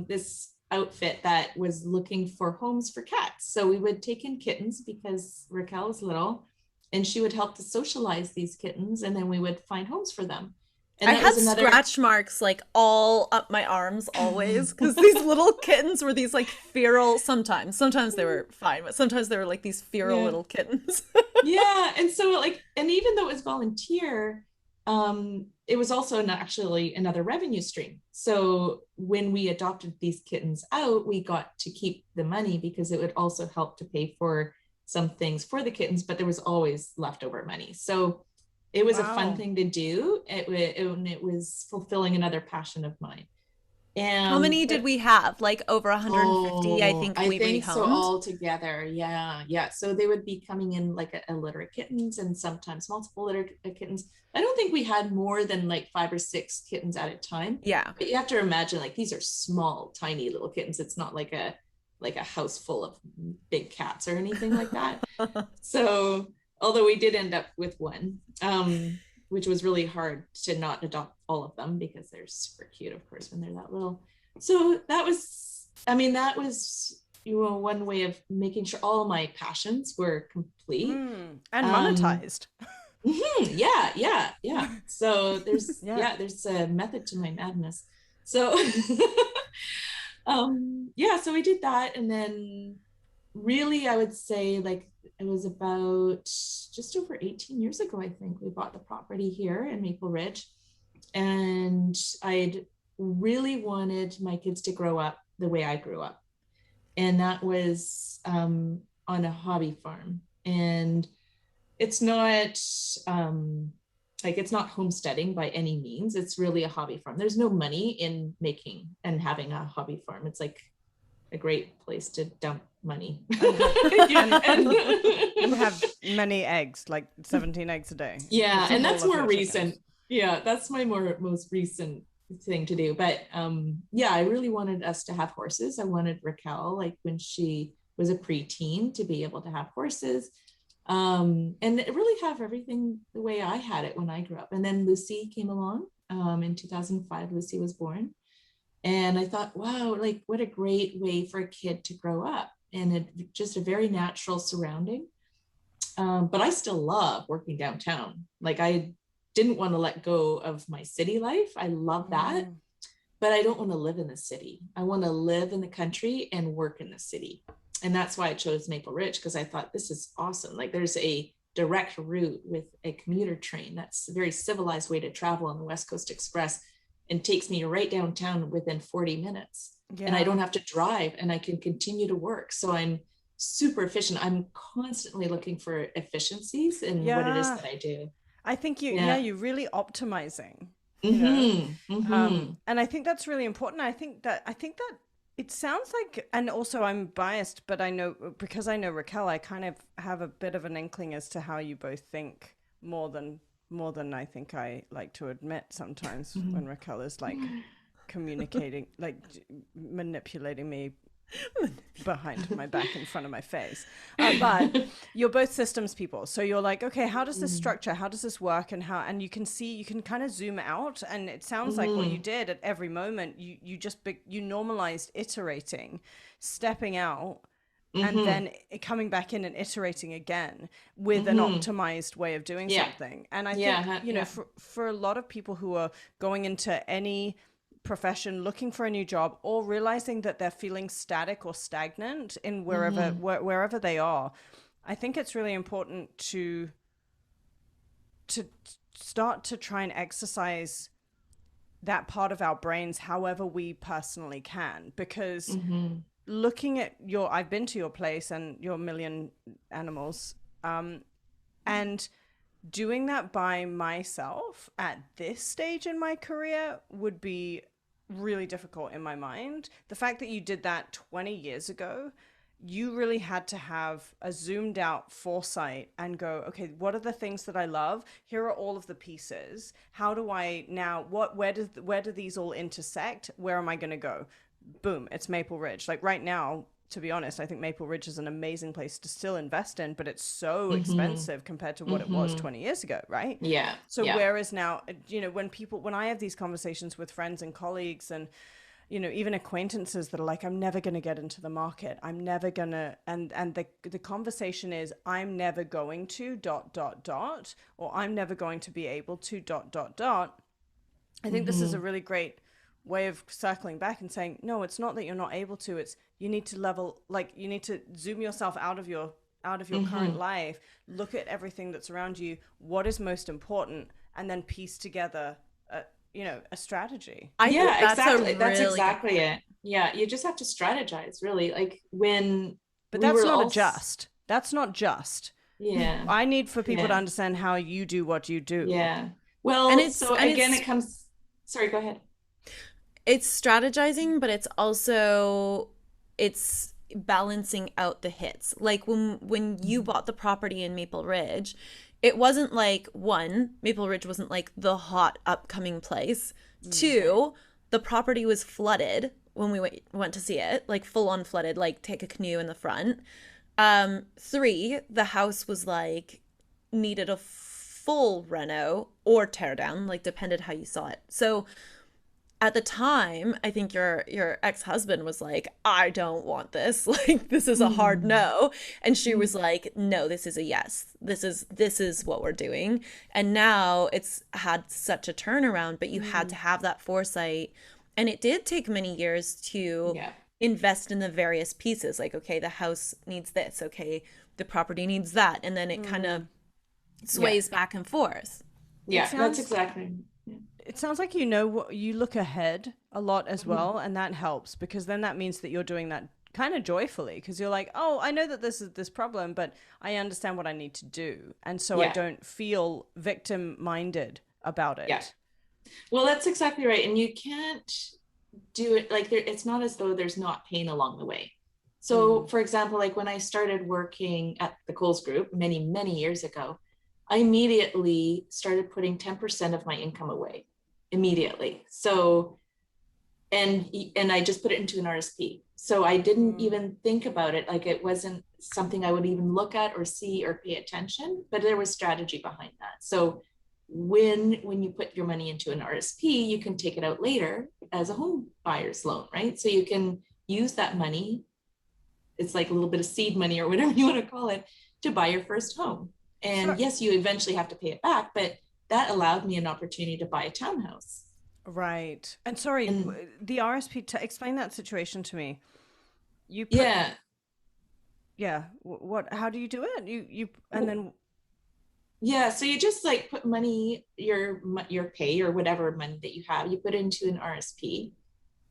this outfit that was looking for homes for cats. So we would take in kittens because Raquelle was little, and she would help to socialize these kittens, and then we would find homes for them. And I that had was another scratch marks like all up my arms always because these little kittens were these like feral sometimes they were fine, but sometimes they were like these feral yeah. little kittens. Yeah, and so like, and even though it was volunteer, it was also actually another revenue stream. So when we adopted these kittens out, we got to keep the money because it would also help to pay for some things for the kittens, but there was always leftover money. So it was a fun Wow. thing to do. It was fulfilling another passion of mine. How many did But we have? Like over 150, I oh, think I we think so counted. all together. Yeah, yeah. So they would be coming in like a litter of kittens and sometimes multiple litter of kittens. I don't think we had more than like 5 or 6 kittens at a time. Yeah. But you have to imagine like these are small, tiny little kittens. It's not like a house full of big cats or anything like that. So although we did end up with one, which was really hard to not adopt all of them because they're super cute, of course, when they're that little. So that was, I mean, that was, one way of making sure all my passions were complete. And Um, monetized. yeah, yeah, yeah. So Yeah. there's a method to my madness. So, yeah, so we did that. And then really, I would say like it was about just over 18 years ago, I think we bought the property here in Maple Ridge. And I'd really wanted my kids to grow up the way I grew up. And that was on a hobby farm. And it's not it's not homesteading by any means. It's really a hobby farm. There's no money in making and having a hobby farm. It's like a great place to dump money. And have many eggs, like 17 eggs a day. Yeah, With and all that's of more your recent. chickens. Yeah, that's my most recent thing to do. But yeah, I really wanted us to have horses. I wanted Raquelle, like when she was a preteen, to be able to have horses. And really have everything the way I had it when I grew up. And then Lucy came along. In 2005, Lucy was born. And I thought, wow, like what a great way for a kid to grow up. And just a very natural surrounding. But I still love working downtown. Like I didn't want to let go of my city life. I love that, but I don't want to live in the city. I want to live in the country and work in the city. And that's why I chose Maple Ridge, because I thought this is awesome. Like there's a direct route with a commuter train. That's a very civilized way to travel on the West Coast Express and takes me right downtown within 40 minutes. And I don't have to drive and I can continue to work. So I'm super efficient. I'm constantly looking for efficiencies in what it is that I do. I think you're really optimizing, and I think that's really important. I think that it sounds like, and also I'm biased, but I know, because I know Raquelle, I kind of have a bit of an inkling as to how you both think more than I think I like to admit sometimes when Raquelle is like communicating, like manipulating me behind my back in front of my face, but you're both systems people, so you're like, okay, how does this structure, how does this work, and you can kind of zoom out, and it sounds like what you did at every moment, you normalized iterating, stepping out, and then coming back in and iterating again with an optimized way of doing something. And I think for a lot of people who are going into any profession, looking for a new job, or realizing that they're feeling static or stagnant in wherever they are, I think it's really important to start to try and exercise that part of our brains however we personally can, because looking at I've been to your place and your million animals, and doing that by myself at this stage in my career would be really difficult in my mind. The fact that you did that 20 years ago, you really had to have a zoomed out foresight and go, okay, what are the things that I love? Here are all of the pieces. How do I now, where do these all intersect? Where am I going to go? Boom, it's Maple Ridge. Like right now, to be honest, I think Maple Ridge is an amazing place to still invest in, but it's so expensive compared to what it was 20 years ago, right? Yeah. So whereas now, when I have these conversations with friends and colleagues and, even acquaintances that are like, I'm never going to get into the market. I'm never going to, and the conversation is, I'm never going to ... or I'm never going to be able to ... I think this is a really great way of circling back and saying, no, it's not that you're not able to, it's you need to level, like you need to zoom yourself out of your current life, look at everything that's around you, what is most important, and then piece together a strategy. I think exactly. That's really exactly it. Yeah, you just have to strategize, really. Like when But we that's were not all just. That's not just. Yeah. I need for people to Yeah. understand how you do what you do. Yeah. Well, And it's so and again, it's it comes. Sorry, go ahead. it's strategizing, but it's balancing out the hits. Like when you bought the property in Maple Ridge, it wasn't like, one, Maple Ridge wasn't like the hot upcoming place. Two, the property was flooded when we went to see it, like full on flooded, like take a canoe in the front. Three, the house was like needed a full reno or tear down, like depended how you saw it. So at the time, I think your ex-husband was like, I don't want this. Like, this is a hard no. And she was like, no, this is a yes. This is what we're doing. And now it's had such a turnaround, but you had to have that foresight. And it did take many years to invest in the various pieces. Like, okay, the house needs this. Okay, the property needs that. And then it kind of sways back and forth. Yeah, that's exactly. It sounds like you look ahead a lot as well, and that helps, because then that means that you're doing that kind of joyfully, because you're like, oh, I know that this is this problem, but I understand what I need to do, and so I don't feel victim-minded about it. Yeah. Well, that's exactly right, and you can't do it like it's not as though there's not pain along the way. So, for example, like when I started working at the Coles Group many, many years ago, I immediately started putting 10% of my income away. Immediately. So, and I just put it into an RSP. So I didn't even think about it. Like it wasn't something I would even look at or see or pay attention, but there was strategy behind that. So when you put your money into an RSP, you can take it out later as a home buyer's loan, right? So you can use that money. It's like a little bit of seed money or whatever you want to call it, to buy your first home. And yes, you eventually have to pay it back, but that allowed me an opportunity to buy a townhouse. Right. And sorry, the RSP, explain that situation to me. What, how do you do it? So you just like put money, your pay or whatever money that you have, you put into an RSP,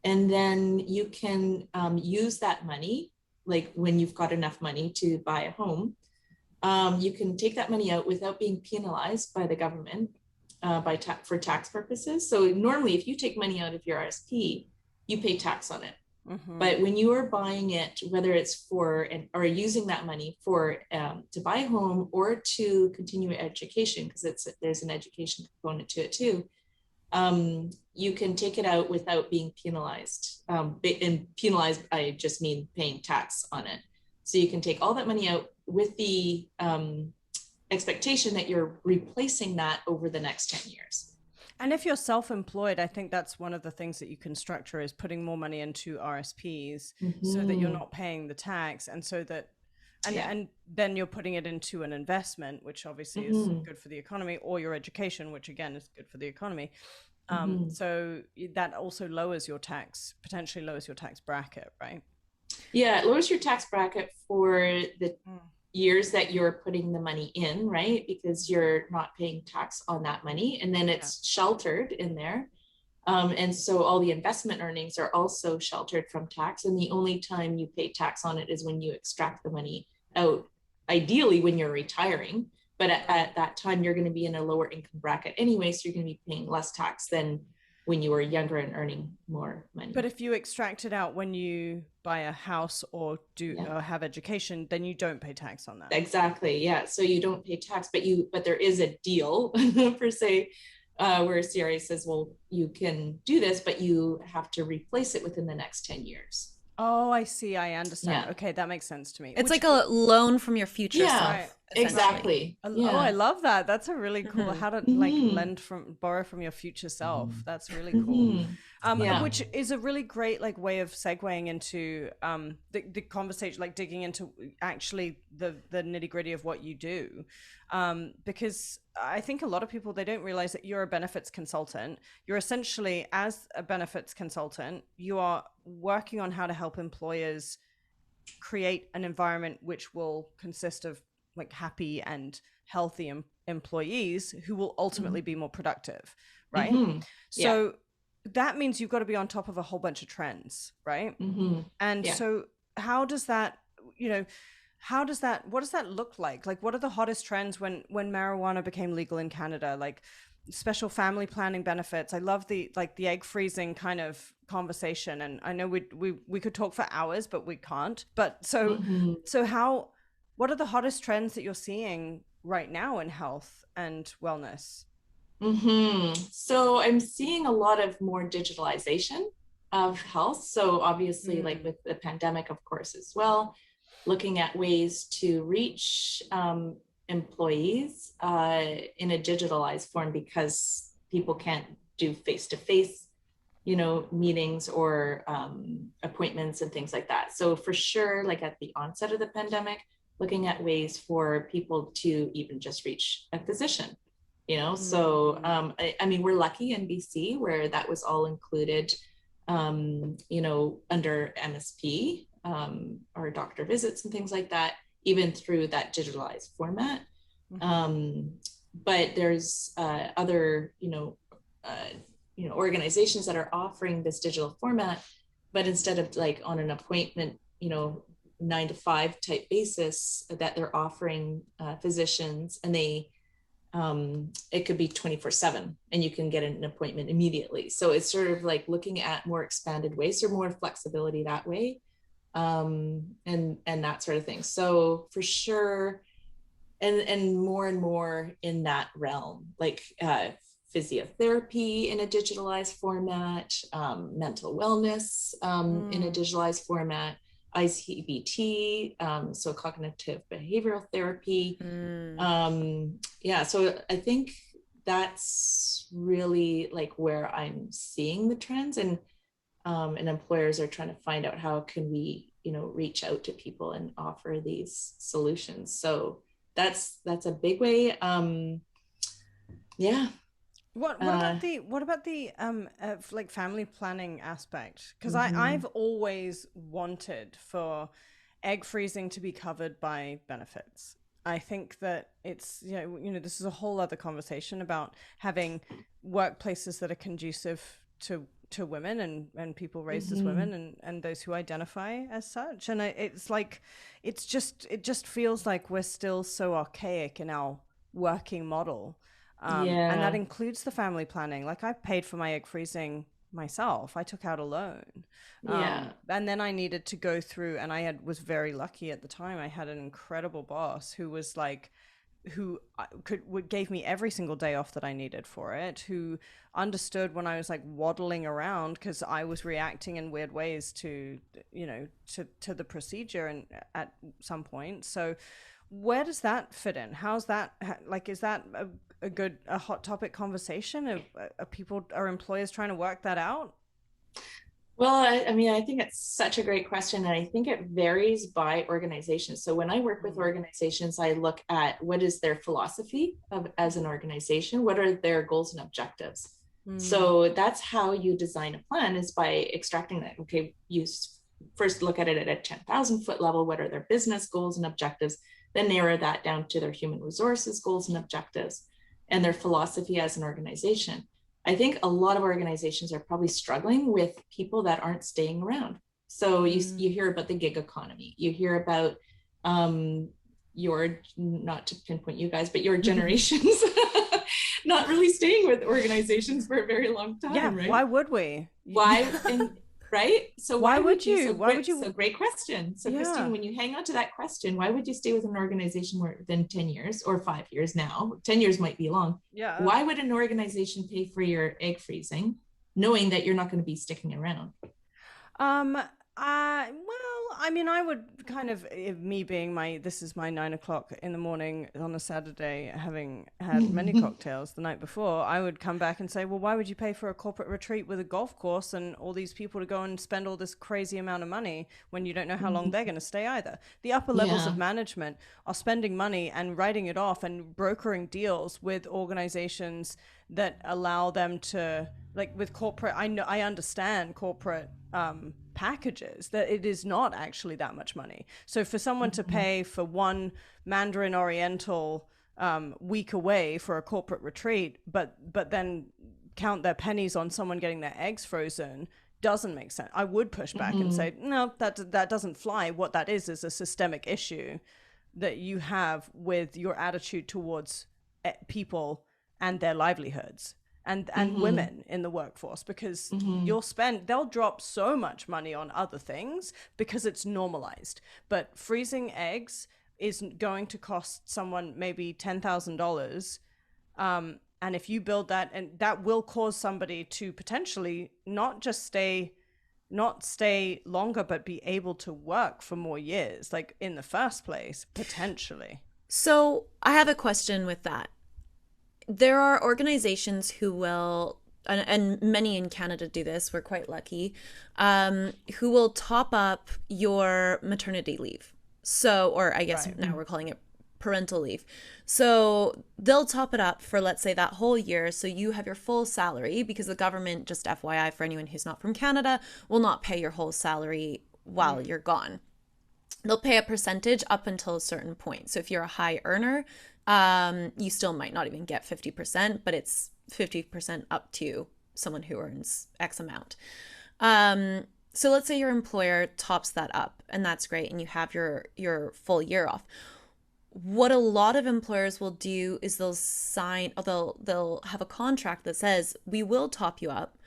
and then you can use that money, like when you've got enough money to buy a home. You can take that money out without being penalized by the government for tax purposes. So normally if you take money out of your RSP, you pay tax on it. But when you are buying it, whether it's or using that money for to buy a home or to continue education, because there's an education component to it too, you can take it out without being penalized. And penalized, I just mean paying tax on it. So you can take all that money out with the expectation that you're replacing that over the next 10 years. And if you're self-employed, I think that's one of the things that you can structure, is putting more money into RSPs so that you're not paying the tax, and so that, and then you're putting it into an investment, which obviously is good for the economy, or your education, which again is good for the economy. So that also potentially lowers your tax bracket, right? Yeah, it lowers your tax bracket for the years that you're putting the money in, right? Because you're not paying tax on that money, and then it's sheltered in there. And so all the investment earnings are also sheltered from tax. And the only time you pay tax on it is when you extract the money out, ideally when you're retiring. But at that time, you're going to be in a lower income bracket anyway, so you're going to be paying less tax than when you were younger and earning more money. But if you extract it out when you buy a house or have education, then you don't pay tax on that. Exactly. Yeah. So you don't pay tax, but there is a deal per se, where CRA says, well, you can do this, but you have to replace it within the next 10 years. Oh, I see. I understand. Yeah. Okay, that makes sense to me. It's like a loan from your future self. Right. Exactly. Yeah. Oh, I love that. That's a really cool how to like borrow from your future self. That's really cool. Yeah. Which is a really great like way of segueing into the conversation, like digging into actually the nitty gritty of what you do, because I think a lot of people, they don't realize that you're a benefits consultant. You're essentially, as a benefits consultant, you are working on how to help employers create an environment which will consist of like happy and healthy employees who will ultimately be more productive, right? Mm-hmm. So that means you've got to be on top of a whole bunch of trends, right? Mm-hmm. And Yeah. so how does that, what does that look like? Like, what are the hottest trends when marijuana became legal in Canada? Like special family planning benefits. I love the egg freezing kind of conversation. And I know we could talk for hours, but we can't. But Mm-hmm. what are the hottest trends that you're seeing right now in health and wellness? Mm-hmm. So I'm seeing a lot of more digitalization of health. So obviously, like with the pandemic, of course, as well, looking at ways to reach employees in a digitalized form, because people can't do face-to-face, meetings or appointments and things like that. So for sure, like at the onset of the pandemic, looking at ways for people to even just reach a physician. So I mean, we're lucky in BC where that was all included, under MSP, or doctor visits and things like that, even through that digitalized format. But there's other, organizations that are offering this digital format, but instead of like on an appointment, 9 to 5 type basis, that they're offering physicians, and it could be 24/7 and you can get an appointment immediately. So it's sort of like looking at more expanded ways or more flexibility that way, and that sort of thing. So for sure, and more in that realm, like physiotherapy in a digitalized format, mental wellness in a digitalized format, ICBT, so cognitive behavioral therapy. So I think that's really like where I'm seeing the trends, and employers are trying to find out how can we, reach out to people and offer these solutions. So that's a big way. What about the like family planning aspect? Because I've always wanted for egg freezing to be covered by benefits. I think that it's this is a whole other conversation about having workplaces that are conducive to women and people raised as women and those who identify as such. And it just feels like we're still so archaic in our working model. And that includes the family planning. Like, I paid for my egg freezing myself. I took out a loan. And then I needed to go through, and was very lucky at the time. I had an incredible boss who was like, gave me every single day off that I needed for it, who understood when I was like waddling around because I was reacting in weird ways to the procedure and at some point. So where does that fit in? How's that, like, is that a hot topic conversation? Are employers trying to work that out? Well, I mean, I think it's such a great question. And I think it varies by organization. So when I work with organizations, I look at what is their philosophy as an organization, what are their goals and objectives. So that's how you design a plan, is by extracting that. Okay, you first look at it at a 10,000 foot level. What are their business goals and objectives? Then narrow that down to their human resources goals and objectives and their philosophy as an organization. I think a lot of organizations are probably struggling with people that aren't staying around. So you hear about the gig economy, you hear about not to pinpoint you guys, but your generations not really staying with organizations for a very long time. Yeah, right? Why would we? Why? Right? So why would you? Why would you? So great question. So Kristina, when you hang on to that question, why would you stay with an organization more than 10 years or 5 years now? 10 years might be long. Yeah. Why would an organization pay for your egg freezing knowing that you're not going to be sticking around? Well, I mean, I would kind of, if me being this is my 9 o'clock in the morning on a Saturday, having had many cocktails the night before, I would come back and say, well, why would you pay for a corporate retreat with a golf course and all these people to go and spend all this crazy amount of money when you don't know how long they're going to stay either? The upper levels of management are spending money and writing it off and brokering deals with organizations that allow them to, like with corporate, I understand corporate packages, that it is not actually that much money. So for someone to pay for one Mandarin Oriental week away for a corporate retreat, but then count their pennies on someone getting their eggs frozen doesn't make sense. I would push back and say, no, that doesn't fly. What that is a systemic issue that you have with your attitude towards people and their livelihoods and women in the workforce, because they'll drop so much money on other things because it's normalized. But freezing eggs is going to cost someone maybe $10,000. And if you build that, and that will cause somebody to potentially not stay longer, but be able to work for more years, like in the first place, potentially. So I have a question with that. There are organizations who will, and many in Canada do this, we're quite lucky, who will top up your maternity leave. So, or I guess now we're calling it parental leave. So they'll top it up for, let's say, that whole year. So you have your full salary, because the government, just FYI for anyone who's not from Canada, will not pay your whole salary while you're gone. They'll pay a percentage up until a certain point. So if you're a high earner, you still might not even get 50%, but it's 50% up to someone who earns X amount. So let's say your employer tops that up, and that's great, and you have your full year off. What a lot of employers will do is they'll have a contract that says, we will top you up,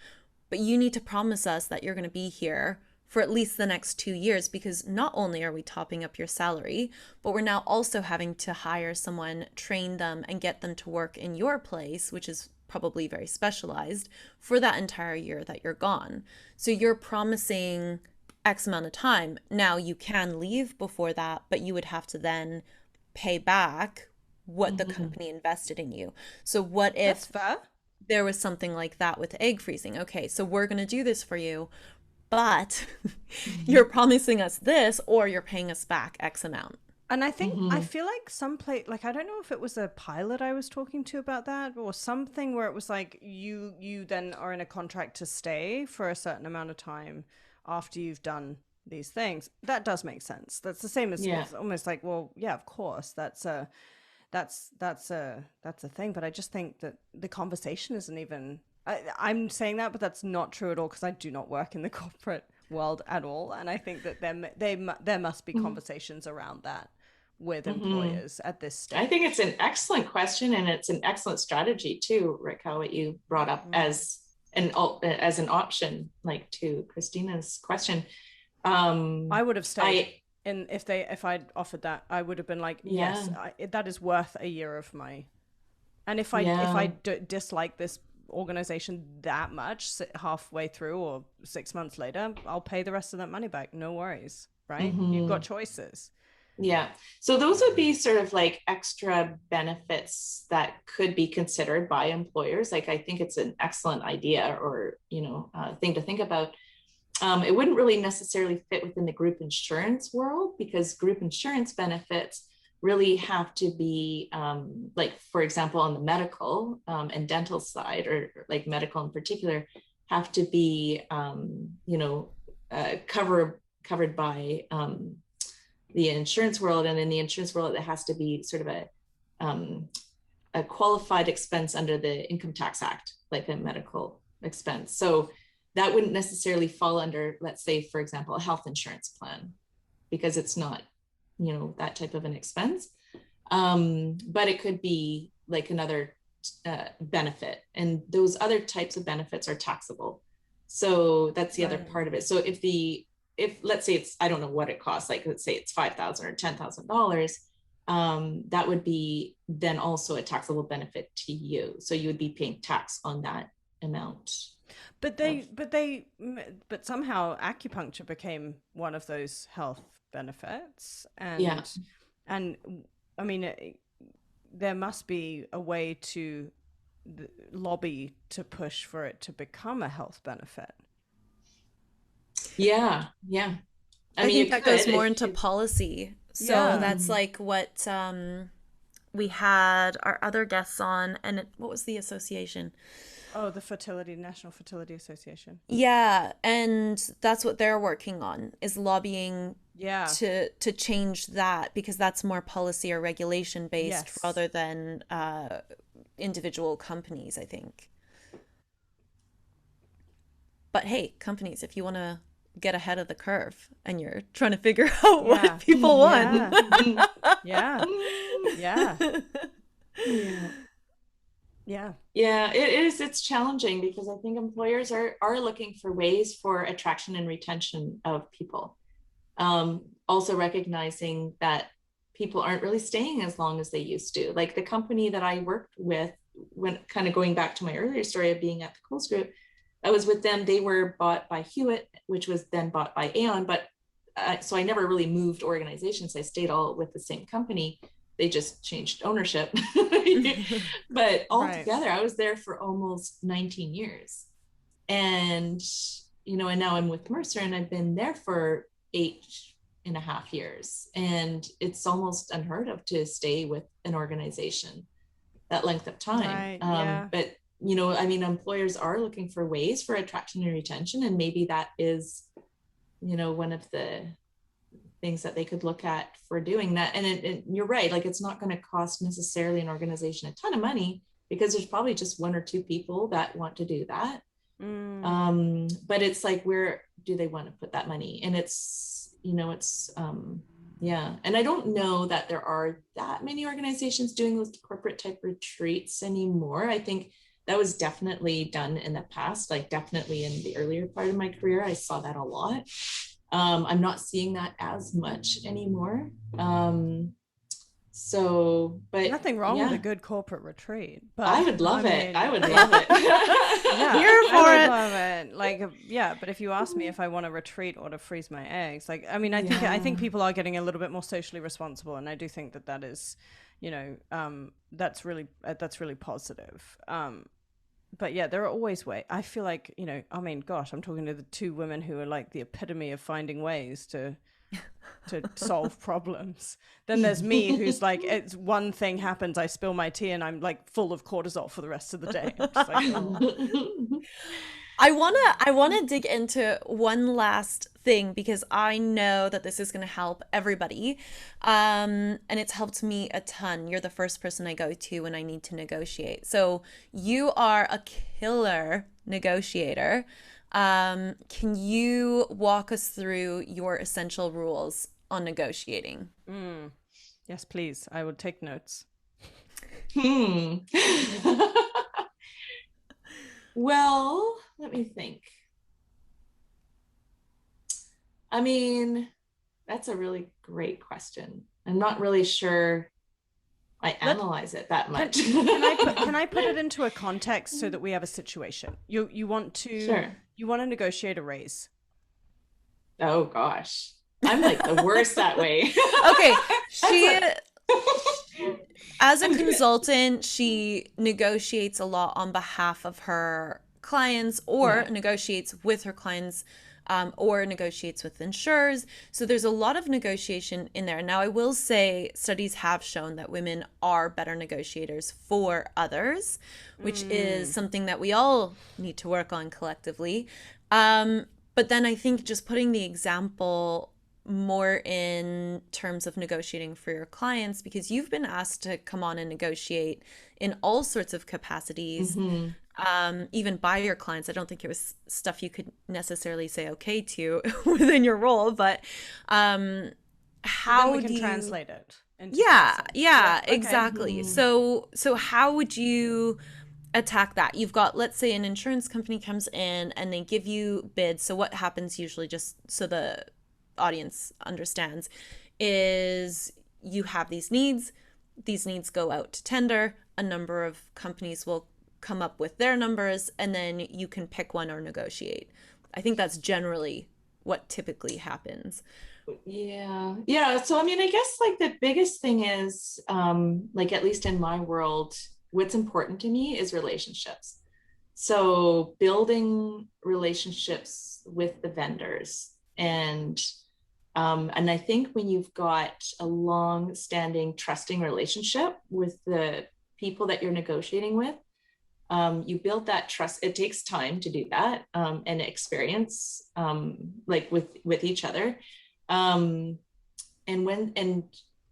but you need to promise us that you're going to be here for at least the next 2 years, because not only are we topping up your salary, but we're now also having to hire someone, train them, and get them to work in your place, which is probably very specialized, for that entire year that you're gone. So you're promising X amount of time. Now you can leave before that, but you would have to then pay back what the company invested in you. So what if there was something like that with egg freezing? Okay, so we're going to do this for you, but you're promising us this, or you're paying us back X amount. And I think, I feel like like, I don't know if it was a pilot I was talking to about that, or something where it was like, you then are in a contract to stay for a certain amount of time after you've done these things. That does make sense. That's the same as, it's almost like, well, yeah, of course, that's a thing. But I just think that the conversation isn't even, I'm saying that, but that's not true at all, because I do not work in the corporate world at all. And I think that there must be conversations around that with employers at this stage. I think it's an excellent question, and it's an excellent strategy too, Raquelle, what you brought up as an option, like to Kristina's question. I would have stayed. And if I'd offered that, I would have been like, yes, that is worth a year of my. And if I dislike this organization that much halfway through or 6 months later, I'll pay the rest of that money back. No worries, right? You've got choices. Yeah. So those would be sort of like extra benefits that could be considered by employers. Like, I think it's an excellent idea, or, thing to think about. It wouldn't really necessarily fit within the group insurance world, because group insurance benefits really have to be, like, for example, on the medical and dental side, or like medical in particular, have to be, covered by the insurance world. And in the insurance world, it has to be sort of a qualified expense under the Income Tax Act, like a medical expense. So that wouldn't necessarily fall under, let's say, for example, a health insurance plan, because it's not, that type of an expense. But it could be like another benefit, and those other types of benefits are taxable. So that's the other part of it. So if let's say I don't know what it costs, like let's say it's $5,000 or $10,000, that would be then also a taxable benefit to you. So you would be paying tax on that amount. But somehow acupuncture became one of those health benefits, Yeah. and I mean, there must be a way to lobby to push for it to become a health benefit. Yeah. Yeah. I mean, think that goes more into policy. So Yeah. that's like what we had our other guests on, and what was the association? Oh, the National Fertility Association. Yeah, and that's what they're working on, is lobbying Yeah. to change that, because that's more policy or regulation based Yes. rather than individual companies, I think. But hey, companies, if you want to get ahead of the curve and you're trying to figure out Yeah. what people want. Yeah. Yeah. Yeah. Yeah. Yeah, it is. It's challenging because I think employers are looking for ways for attraction and retention of people. Also recognizing that people aren't really staying as long as they used to. Like the company that I worked with, when kind of going back to my earlier story of being at the Coles Group, I was with them. They were bought by Hewitt, which was then bought by Aon. But so I never really moved organizations. I stayed all with the same company. They just changed ownership. But altogether, I was there for almost 19 years. And, and now I'm with Mercer, and I've been there for 8.5 years. And it's almost unheard of to stay with an organization that length of time. Yeah. But, employers are looking for ways for attraction and retention. And maybe that is, one of the things that they could look at for doing that. And you're right, like it's not going to cost necessarily an organization a ton of money, because there's probably just one or two people that want to do that. But it's like, where do they want to put that money? And it's, yeah. And I don't know that there are that many organizations doing those corporate type retreats anymore. I think that was definitely done in the past, like definitely in the earlier part of my career, I saw that a lot. I'm not seeing that as much anymore. But nothing wrong with a good corporate retreat. But I would love it. I would love it. Yeah, Here for it. Love it. Like, yeah. But if you ask me if I want to retreat or to freeze my eggs, like, I mean, I think people are getting a little bit more socially responsible, and I do think that is, that's really positive. But yeah, there are always ways. I feel like, I mean, gosh, I'm talking to the two women who are like the epitome of finding ways to solve problems. Then there's me, who's like, it's one thing happens, I spill my tea, and I'm like full of cortisol for the rest of the day. I'm just like, oh. I wanna dig into one last thing, because I know that this is gonna help everybody, and it's helped me a ton. You're the first person I go to when I need to negotiate. So you are a killer negotiator. Can you walk us through your essential rules on negotiating? Yes, please. I will take notes. Well, let me think. I mean, that's a really great question. I'm not really sure I analyze it that much. Can I put it into a context so that we have a situation? You want to Sure. You want to negotiate a raise. Oh gosh. I'm like the worst that way. Okay. As a consultant, she negotiates a lot on behalf of her clients, or negotiates with her clients, or negotiates with insurers. So there's a lot of negotiation in there. Now, I will say studies have shown that women are better negotiators for others, which is something that we all need to work on collectively. But then I think just putting the example more in terms of negotiating for your clients, because you've been asked to come on and negotiate in all sorts of capacities, even by your clients. I don't think it was stuff you could necessarily say okay to within your role, but how we do can you translate it into yeah, okay. exactly. So how would you attack that? You've got, let's say, an insurance company comes in and they give you bids. So what happens usually, just so the audience understands, is you have these needs go out to tender, a number of companies will come up with their numbers, and then you can pick one or negotiate. I think that's generally what typically happens. Yeah. So, I mean, I guess like the biggest thing is, like, at least in my world, what's important to me is relationships. So building relationships with the vendors, and I think when you've got a long-standing trusting relationship with the people that you're negotiating with, you build that trust. It takes time to do that, and experience, like with each other. And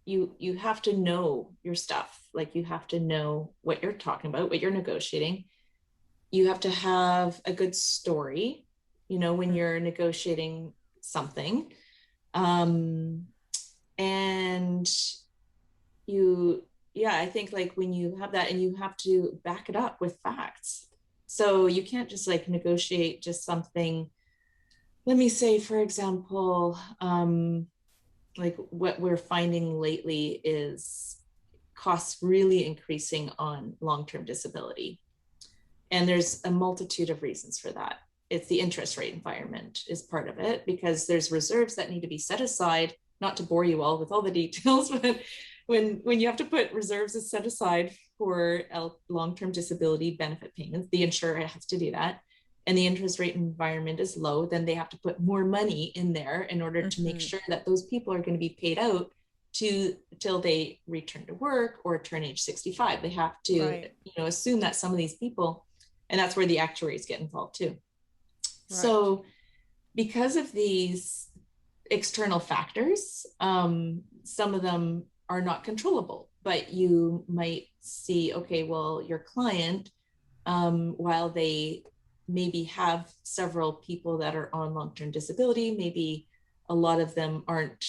you have to know your stuff. Like, you have to know what you're talking about, what you're negotiating. You have to have a good story, when you're negotiating something. And I think like when you have that, and you have to back it up with facts. So you can't just like negotiate just something. Let me say, for example, like what we're finding lately is costs really increasing on long-term disability. And there's a multitude of reasons for that. It's the interest rate environment is part of it, because there's reserves that need to be set aside, not to bore you all with all the details, but when you have to put reserves set aside for long-term disability benefit payments, the insurer has to do that, and the interest rate environment is low, then they have to put more money in there in order to make sure that those people are going to be paid out till they return to work or turn age 65. They have to, assume that some of these people, and that's where the actuaries get involved too. Right. So because of these external factors, some of them are not controllable, but you might see, okay, well, your client, while they maybe have several people that are on long-term disability, maybe a lot of them aren't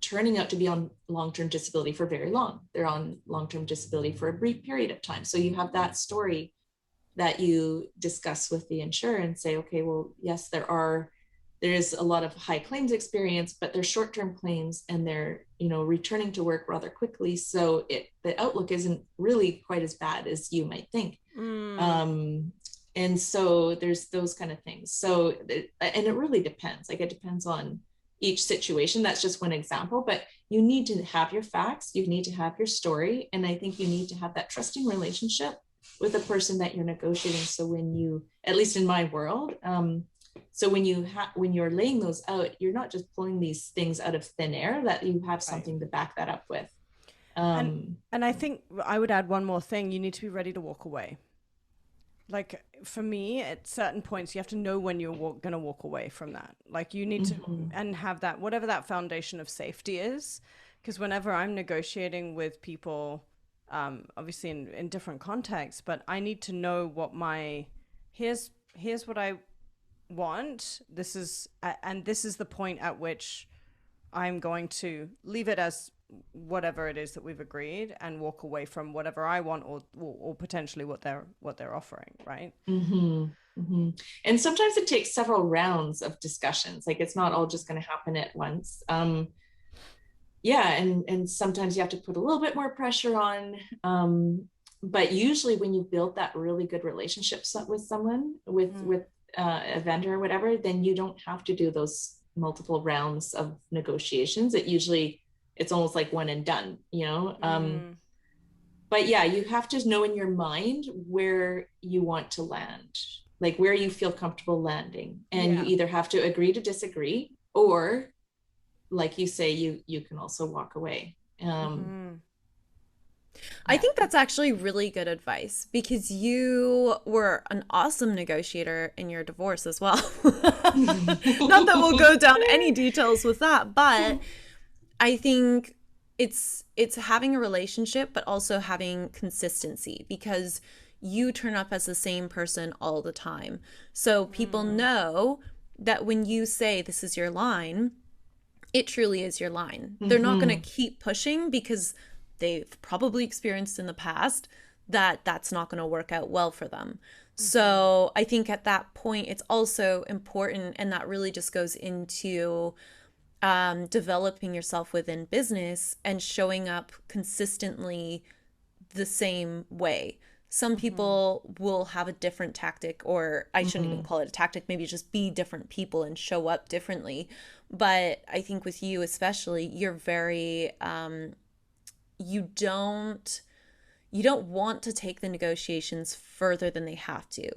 turning out to be on long-term disability for very long. They're on long-term disability for a brief period of time. So you have that story that you discuss with the insurer and say, okay, well, yes, there is a lot of high claims experience, but they're short-term claims, and they're, returning to work rather quickly. So the outlook isn't really quite as bad as you might think. And so there's those kind of things. So, and it really depends. Like, it depends on each situation. That's just one example, but you need to have your facts. You need to have your story. And I think you need to have that trusting relationship with the person that you're negotiating. So when you, at least in my world, so when you're laying those out, you're not just pulling these things out of thin air, that you have something to back that up with. And I think I would add one more thing. You need to be ready to walk away. Like, for me, at certain points, you have to know when you're going to walk away from that. Like, you need to, and have that, whatever that foundation of safety is. Because whenever I'm negotiating with people, obviously in different contexts, but I need to know what here's what I want. This is the point at which I'm going to leave it as whatever it is that we've agreed, and walk away from whatever I want, or potentially what they're offering, right? And sometimes it takes several rounds of discussions. Like, it's not all just going to happen at once. And sometimes you have to put a little bit more pressure on, but usually when you build that really good relationship with someone, with a vendor or whatever, then you don't have to do those multiple rounds of negotiations. It's almost like one and done, but yeah, you have to know in your mind where you want to land, like where you feel comfortable landing. And you either have to agree to disagree, or like you say, you can also walk away. I think that's actually really good advice, because you were an awesome negotiator in your divorce as well. Not that we'll go down any details with that, but I think it's having a relationship, but also having consistency, because you turn up as the same person all the time. So people know that when you say this is your line, it truly is your line. They're not going to keep pushing, because they've probably experienced in the past that that's not going to work out well for them. So I think at that point, it's also important, and that really just goes into developing yourself within business and showing up consistently the same way. Some people will have a different tactic, or I shouldn't even call it a tactic, maybe just be different people and show up differently. But I think with you especially, you're very you don't want to take the negotiations further than they have to.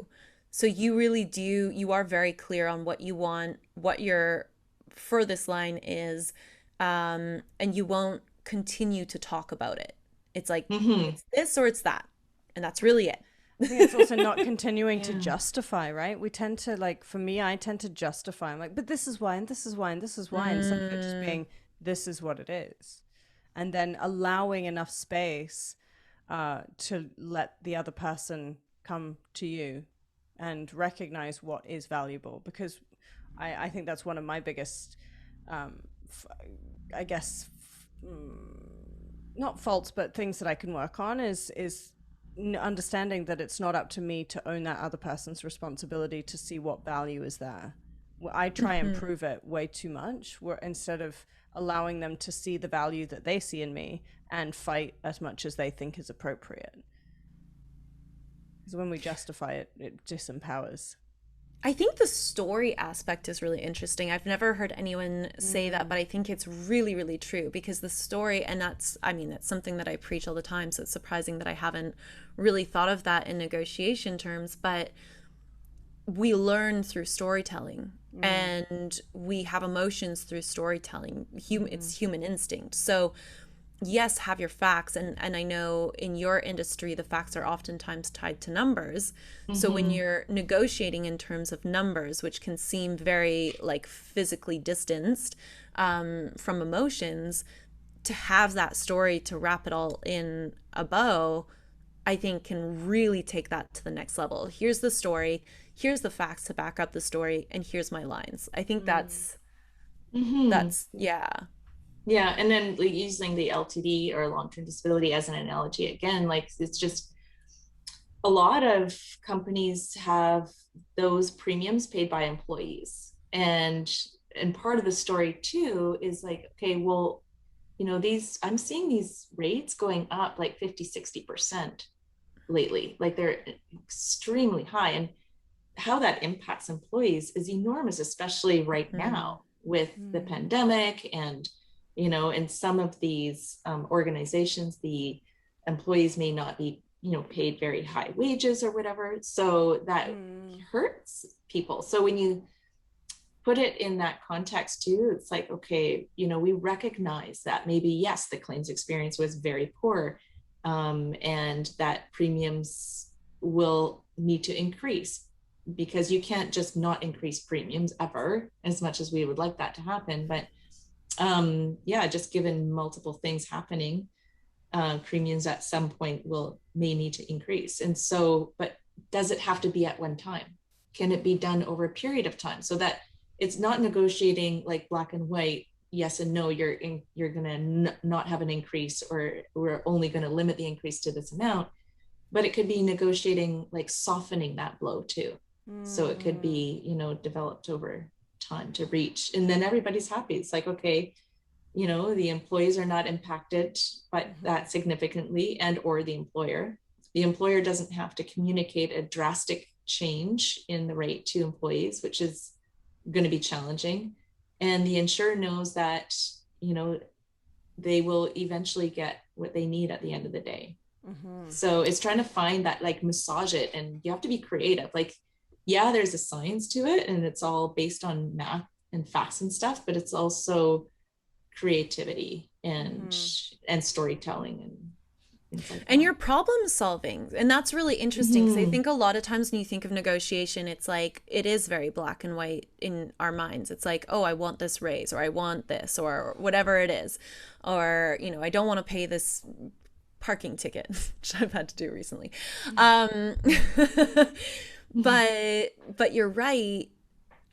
So you are very clear on what you want, what your furthest line is, and you won't continue to talk about it. It's like, it's this or it's that. And that's really it. I think it's also not continuing to justify, right? We tend to, like, for me, I tend to justify. I'm like, but this is why, and this is why, and this is why. Instead of it just being, this is what it is. And then allowing enough space to let the other person come to you and recognize what is valuable. Because I think that's one of my biggest, I guess, not faults, but things that I can work on is understanding that it's not up to me to own that other person's responsibility to see what value is there. I try and prove it way too much, instead of allowing them to see the value that they see in me and fight as much as they think is appropriate. Because when we justify it, it disempowers. I think the story aspect is really interesting. I've never heard anyone say that, but I think it's really, really true, because the story, and that's something that I preach all the time. So it's surprising that I haven't really thought of that in negotiation terms, but we learn through storytelling and we have emotions through storytelling. It's human instinct. So yes, have your facts. And I know in your industry, the facts are oftentimes tied to numbers. So when you're negotiating in terms of numbers, which can seem very like physically distanced from emotions, to have that story to wrap it all in a bow, I think can really take that to the next level. Here's the story, here's the facts to back up the story, and here's my lines. I think that's yeah. Yeah, and then like, using the LTD or long-term disability as an analogy again, like it's just a lot of companies have those premiums paid by employees, and part of the story too is like, okay, well, you know, I'm seeing these rates going up like 50-60% lately, like they're extremely high, and how that impacts employees is enormous, especially right now with the pandemic. And you know, in some of these organizations, the employees may not be, you know, paid very high wages or whatever. So that hurts people. So when you put it in that context too, it's like, okay, you know, we recognize that maybe, yes, the claims experience was very poor, and that premiums will need to increase, because you can't just not increase premiums ever, as much as we would like that to happen. But just given multiple things happening, premiums at some point may need to increase. And so, but does it have to be at one time? Can it be done over a period of time, so that it's not negotiating like black and white, yes and no, you're going to not have an increase, or we're only going to limit the increase to this amount, but it could be negotiating, like softening that blow too. So it could be, you know, developed over time to reach, and then everybody's happy. It's like, okay, you know, the employees are not impacted by that significantly, and or the employer doesn't have to communicate a drastic change in the rate to employees, which is going to be challenging, and the insurer knows that, you know, they will eventually get what they need at the end of the day. So it's trying to find that, like, massage it, and you have to be creative. Like, yeah, there's a science to it, and it's all based on math and facts and stuff, but it's also creativity and storytelling and things like that. And you're problem solving. And that's really interesting, because I think a lot of times when you think of negotiation, it's like, it is very black and white in our minds. It's like, oh, I want this raise, or I want this, or whatever it is. Or, you know, I don't want to pay this parking ticket, which I've had to do recently. But you're right.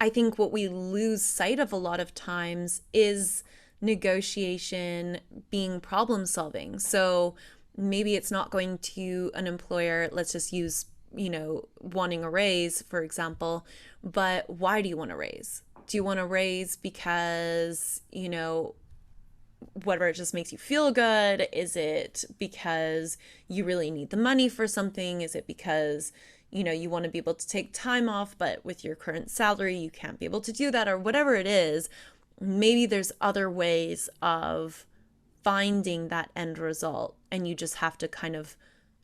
I think what we lose sight of a lot of times is negotiation being problem solving. So maybe it's not going to an employer, let's just use, you know, wanting a raise, for example, but why do you want a raise? Do you want a raise because, you know, whatever, it just makes you feel good? Is it because you really need the money for something? Is it because, you know, you want to be able to take time off, but with your current salary, you can't be able to do that, or whatever it is? Maybe there's other ways of finding that end result, and you just have to kind of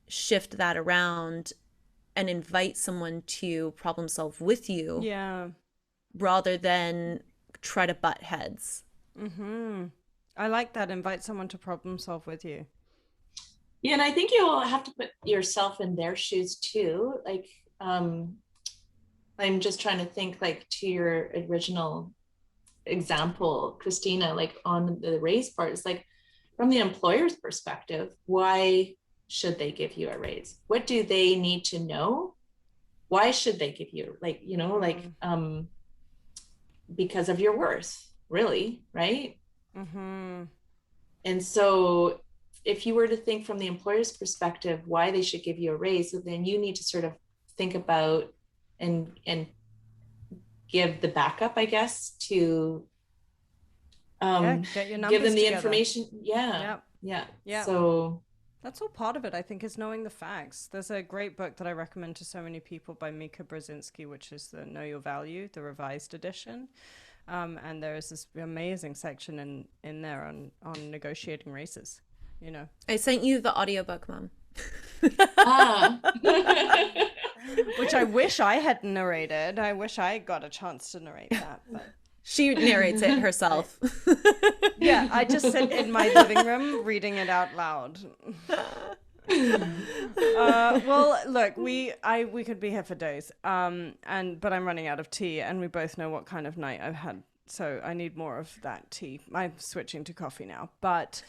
shift that around and invite someone to problem solve with you. Yeah. Rather than try to butt heads. I like that. Invite someone to problem solve with you. Yeah, and I think you'll have to put yourself in their shoes too. Like, I'm just trying to think, like, to your original example, Kristina, like on the raise part, it's like, from the employer's perspective, why should they give you a raise? What do they need to know? Why should they give you, like, you know, like, because of your worth, really, right? And so if you were to think from the employer's perspective why they should give you a raise, so then you need to sort of think about and give the backup, I guess, to get your numbers give them the together. information. So that's all part of it, I think, is knowing the facts. There's a great book that I recommend to so many people by Mika Brzezinski, which is the Know Your Value, the revised edition. And there is this amazing section in there on negotiating races, you know. I sent you the audiobook, Mom. Which I wish I had narrated. I wish I got a chance to narrate that. But she narrates it herself. Yeah, I just sit in my living room reading it out loud. Well, look, we could be here for days. But I'm running out of tea, and we both know what kind of night I've had. So I need more of that tea. I'm switching to coffee now. But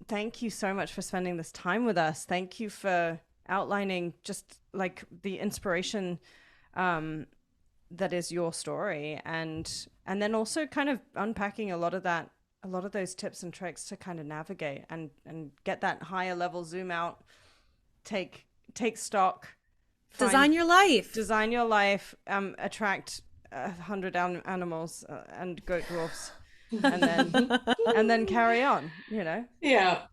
thank you so much for spending this time with us. Thank you for outlining just like the inspiration that is your story, and then also kind of unpacking a lot of those tips and tricks to kind of navigate and get that higher level zoom out, take stock, design your life, attract 100 animals and goat dwarfs, and then carry on, you know. Yeah.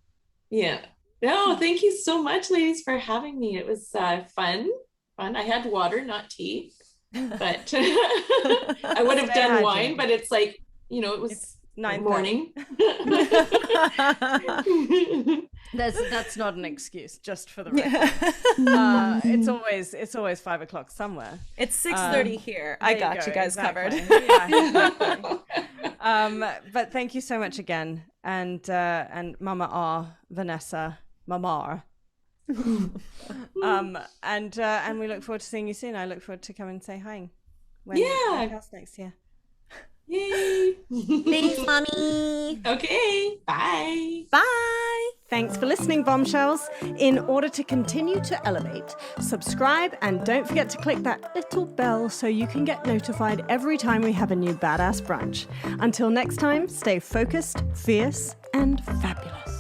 No, thank you so much, ladies, for having me. It was fun. I had water, not tea, but I would have done wine, but it's like, you know, it was 9 morning. That's not an excuse, just for the record. It's always 5 o'clock somewhere. It's 6:30 here. I got you guys covered. Yeah, exactly. But thank you so much again, and Mama R, Vanessa, Mama R. And we look forward to seeing you soon. I look forward to come and say hi when podcast next year. Yay! Thanks, Mommy. Okay, bye. Bye. Thanks for listening, Bombshells. In order to continue to elevate, subscribe and don't forget to click that little bell so you can get notified every time we have a new badass brunch. Until next time, stay focused, fierce, and fabulous.